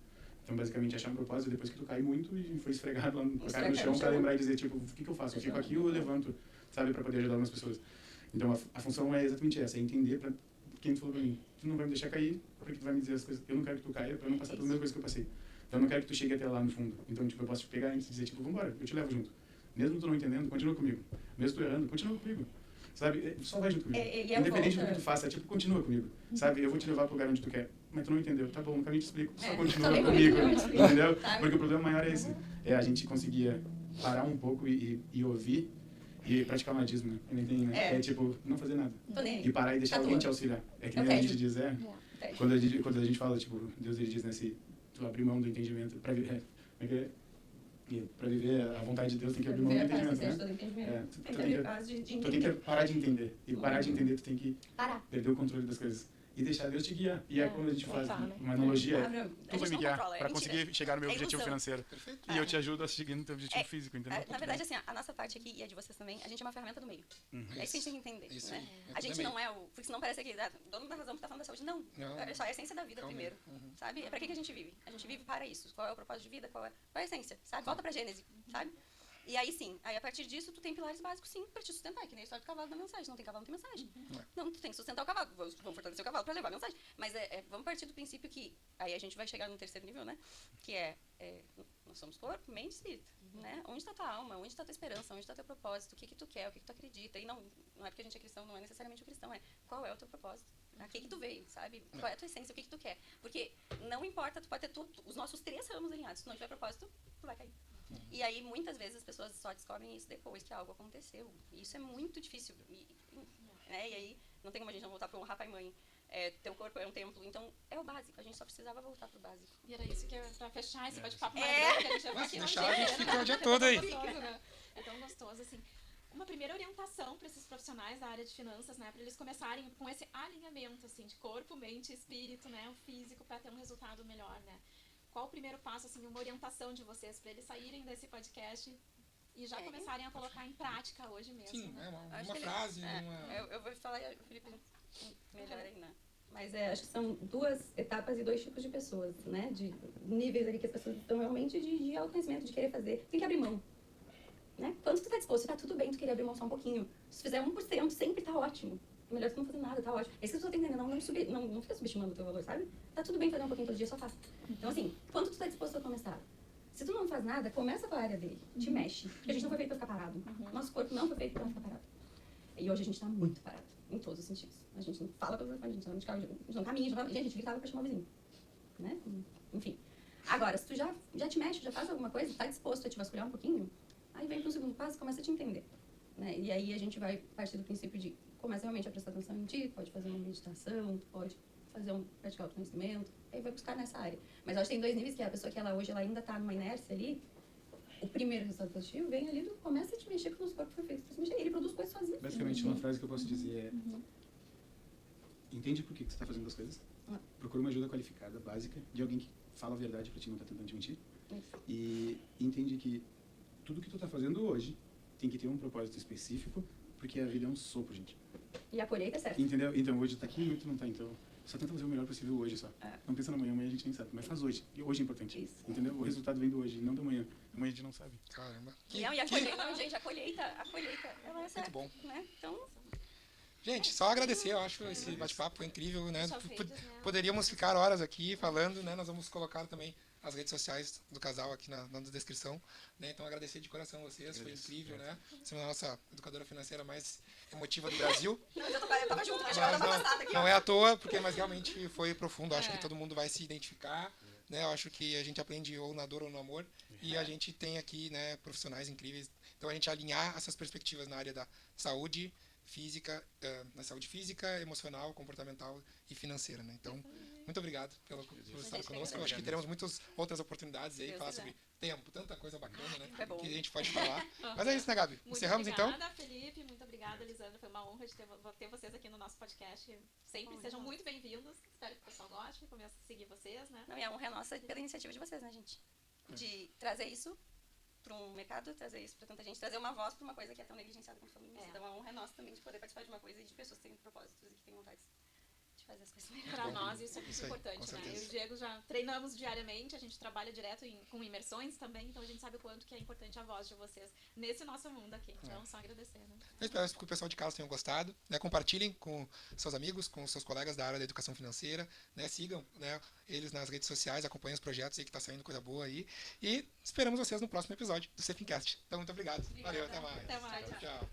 Então, basicamente, achar um propósito depois que tu cai muito e foi esfregado lá com a cara no chão para lembrar e dizer, o que eu faço? Eu fico aqui ou eu levanto, sabe, para poder ajudar umas pessoas. Então, a função é exatamente essa, é entender para quem tu falou para mim. Tu não vai me deixar cair, porque tu vai me dizer as coisas. Eu não quero que tu caia para não passar pelas mesmas coisas que eu passei. Então, eu não quero que tu chegue até lá no fundo. Então, eu posso te pegar e dizer, vambora, eu te levo junto. Mesmo tu não entendendo, continua comigo. Mesmo tu errando, continua comigo. Sabe? Só vai junto comigo. Independente do que tu faça, continua comigo. Sabe? Eu vou te levar pro lugar onde tu quer. Mas tu não entendeu. Tá bom, no caminho te explico. Só continua comigo. Entendeu? Porque o problema maior é esse. A gente conseguia parar um pouco e ouvir e praticar o nadismo, né? Né? Não fazer nada. E parar e deixar alguém te auxiliar. É que nem a gente diz, quando a gente fala, Deus ele diz, né? Se tu abrir mão do entendimento pra viver, para viver a vontade de Deus tem que abrir mão do entendimento, né? Tu tem que parar de entender. E parar de entender, tu tem que perder o controle das coisas. E deixar Deus te guiar. E quando a gente faz uma analogia, tu vai me guiar para conseguir chegar no meu objetivo financeiro. Perfeito. E eu te ajudo a seguir no teu objetivo físico, entendeu? Na verdade, assim, a nossa parte aqui e a de vocês também, a gente é uma ferramenta do meio. É isso que a gente tem que entender, né? A gente não é porque senão parece que dono da razão que tá falando da saúde. Não. É só a essência da vida primeiro, sabe? É pra que a gente vive? A gente vive para isso. Qual é o propósito de vida? Qual é a essência, sabe? Volta pra Gênesis, sabe? E aí sim, a partir disso tu tem pilares básicos sim pra te sustentar, que nem a história do cavalo da mensagem. Não tem cavalo, não tem mensagem. Não, tu tem que sustentar o cavalo, vamos fortalecer o cavalo pra levar a mensagem. Mas vamos partir do princípio que, aí a gente vai chegar no terceiro nível, né? Que nós somos corpo, mente e espírito, né? Onde tá tua alma, onde tá tua esperança, onde tá teu propósito, o que tu quer, o que tu acredita. E não é porque a gente é cristão, não é necessariamente o cristão, qual é o teu propósito. A que tu veio, sabe? Qual é a tua essência, o que tu quer. Porque não importa, tu pode ter os nossos 3 ramos alinhados, se não tiver propósito, tu vai cair. E aí, muitas vezes, as pessoas só descobrem isso depois que algo aconteceu. E isso é muito difícil. Né? E aí, não tem como a gente não voltar para honrar pai e mãe. Teu corpo é um templo, então é o básico. A gente só precisava voltar pro básico. E era isso que era pra fechar esse bate-papo maravilhoso que a gente vai ficar aqui. A gente fica o dia todo aí. É tão gostoso, assim. Uma primeira orientação para esses profissionais da área de finanças, né? Para eles começarem com esse alinhamento, assim, de corpo, mente e espírito, né? O físico, para ter um resultado melhor, né? Qual o primeiro passo, assim, uma orientação de vocês para eles saírem desse podcast e já começarem a colocar em prática hoje mesmo? Sim, né? Uma frase, Eu vou falar, Felipe, melhor aí, né? Mas acho que são 2 etapas e 2 tipos de pessoas, né? De níveis ali que as pessoas estão realmente de autoconhecimento, de querer fazer. Tem que abrir mão, né? Quando tu tá disposto, tá tudo bem tu querer abrir mão só um pouquinho. Se tu fizer 1%, sempre tá ótimo. É melhor tu não fazer nada, tá ótimo. É isso que tu tá entendendo, não fica subestimando o teu valor, sabe? Tá tudo bem fazer um pouquinho todo dia, só faz. Então, assim, quando tu tá disposto a começar? Se tu não faz nada, começa com a área dele, te mexe. Porque a gente não foi feito pra ficar parado. Nosso corpo não foi feito pra ficar parado. E hoje a gente tá muito parado, em todos os sentidos. A gente não fala pelo telefone, a gente não anda de carro, a gente não caminha, gente, a gente gritava pra chamar o vizinho. Né? Enfim. Agora, se tu já te mexe, já faz alguma coisa, tá disposto a te vasculhar um pouquinho, aí vem pro segundo passo e começa a te entender. Né? E aí a gente vai partir do princípio de começa realmente a prestar atenção em ti, pode fazer uma meditação, pode fazer praticar autoconhecimento, aí vai buscar nessa área. Mas eu acho que tem 2 níveis, que é a pessoa que hoje ela ainda tá numa inércia ali, o primeiro resultado positivo vem ali do começa a te mexer porque o nosso corpo foi feito pra se mexer, ele produz coisas sozinho. Basicamente, uma frase que eu posso dizer é: entende por que você está fazendo as coisas, procura uma ajuda qualificada, básica, de alguém que fala a verdade pra ti, não tá tentando te mentir, e entende que tudo que tu tá fazendo hoje tem que ter um propósito específico, porque a vida é um sopro, gente. E a colheita é certa. Entendeu? Então, hoje tá aqui, muito não tá, então só tenta fazer o melhor possível hoje só. Não pensa no amanhã, amanhã a gente nem sabe, mas faz hoje. E hoje é importante. Isso. Entendeu? O resultado vem do hoje, não do amanhã. Amanhã a gente não sabe. Caramba. Não, e a colheita, não, gente, a colheita, ela é certa. bom. Né? Então, Gente, só agradecer, eu acho, esse bate-papo foi incrível, né? Só feitos, né? Poderíamos ficar horas aqui falando, né? Nós vamos colocar também as redes sociais do casal aqui na descrição, né? Então agradecer de coração vocês, foi incrível, né? Você é a nossa educadora financeira mais emotiva do Brasil. eu tava junto, mas Mas não é à toa, mas realmente foi profundo. Acho que todo mundo vai se identificar, né? Eu acho que a gente aprende ou na dor ou no amor, e a gente tem aqui, né, profissionais incríveis. Então a gente alinhar essas perspectivas na área da saúde física, na saúde física, emocional, comportamental e financeira, né? Então, muito obrigado por estar conosco. Eu acho que teremos muitas outras oportunidades aí, falar sobre tempo, tanta coisa bacana, né? Que a gente pode falar. Mas é isso, né, Gabi? Muito Encerramos obrigada, então? Felipe, muito obrigada, Elisandra. Foi uma honra de ter vocês aqui no nosso podcast. Sempre sejam muito bem-vindos. Espero que o pessoal goste, comece a seguir vocês, né? não, e a honra é nossa pela iniciativa de vocês, né, gente? De trazer isso para um mercado, trazer isso para tanta gente, trazer uma voz para uma coisa que é tão negligenciada como família. Então a honra é nossa também de poder participar de uma coisa e de pessoas que têm propósitos e que têm vontade de fazer as coisas melhor. Para nós isso é muito Isso aí, importante, com né? certeza. Eu e o Diego já treinamos diariamente, a gente trabalha direto com imersões também, então a gente sabe o quanto que é importante a voz de vocês nesse nosso mundo aqui. Então, só agradecer, né? Eu espero que o pessoal de casa tenham gostado, né? Compartilhem com seus amigos, com seus colegas da área da educação financeira, né? Sigam, né, eles nas redes sociais, acompanhem os projetos aí que tá saindo coisa boa aí. E esperamos vocês no próximo episódio do Cefincast. Então, muito obrigado. Valeu, até mais. Até mais. Tchau.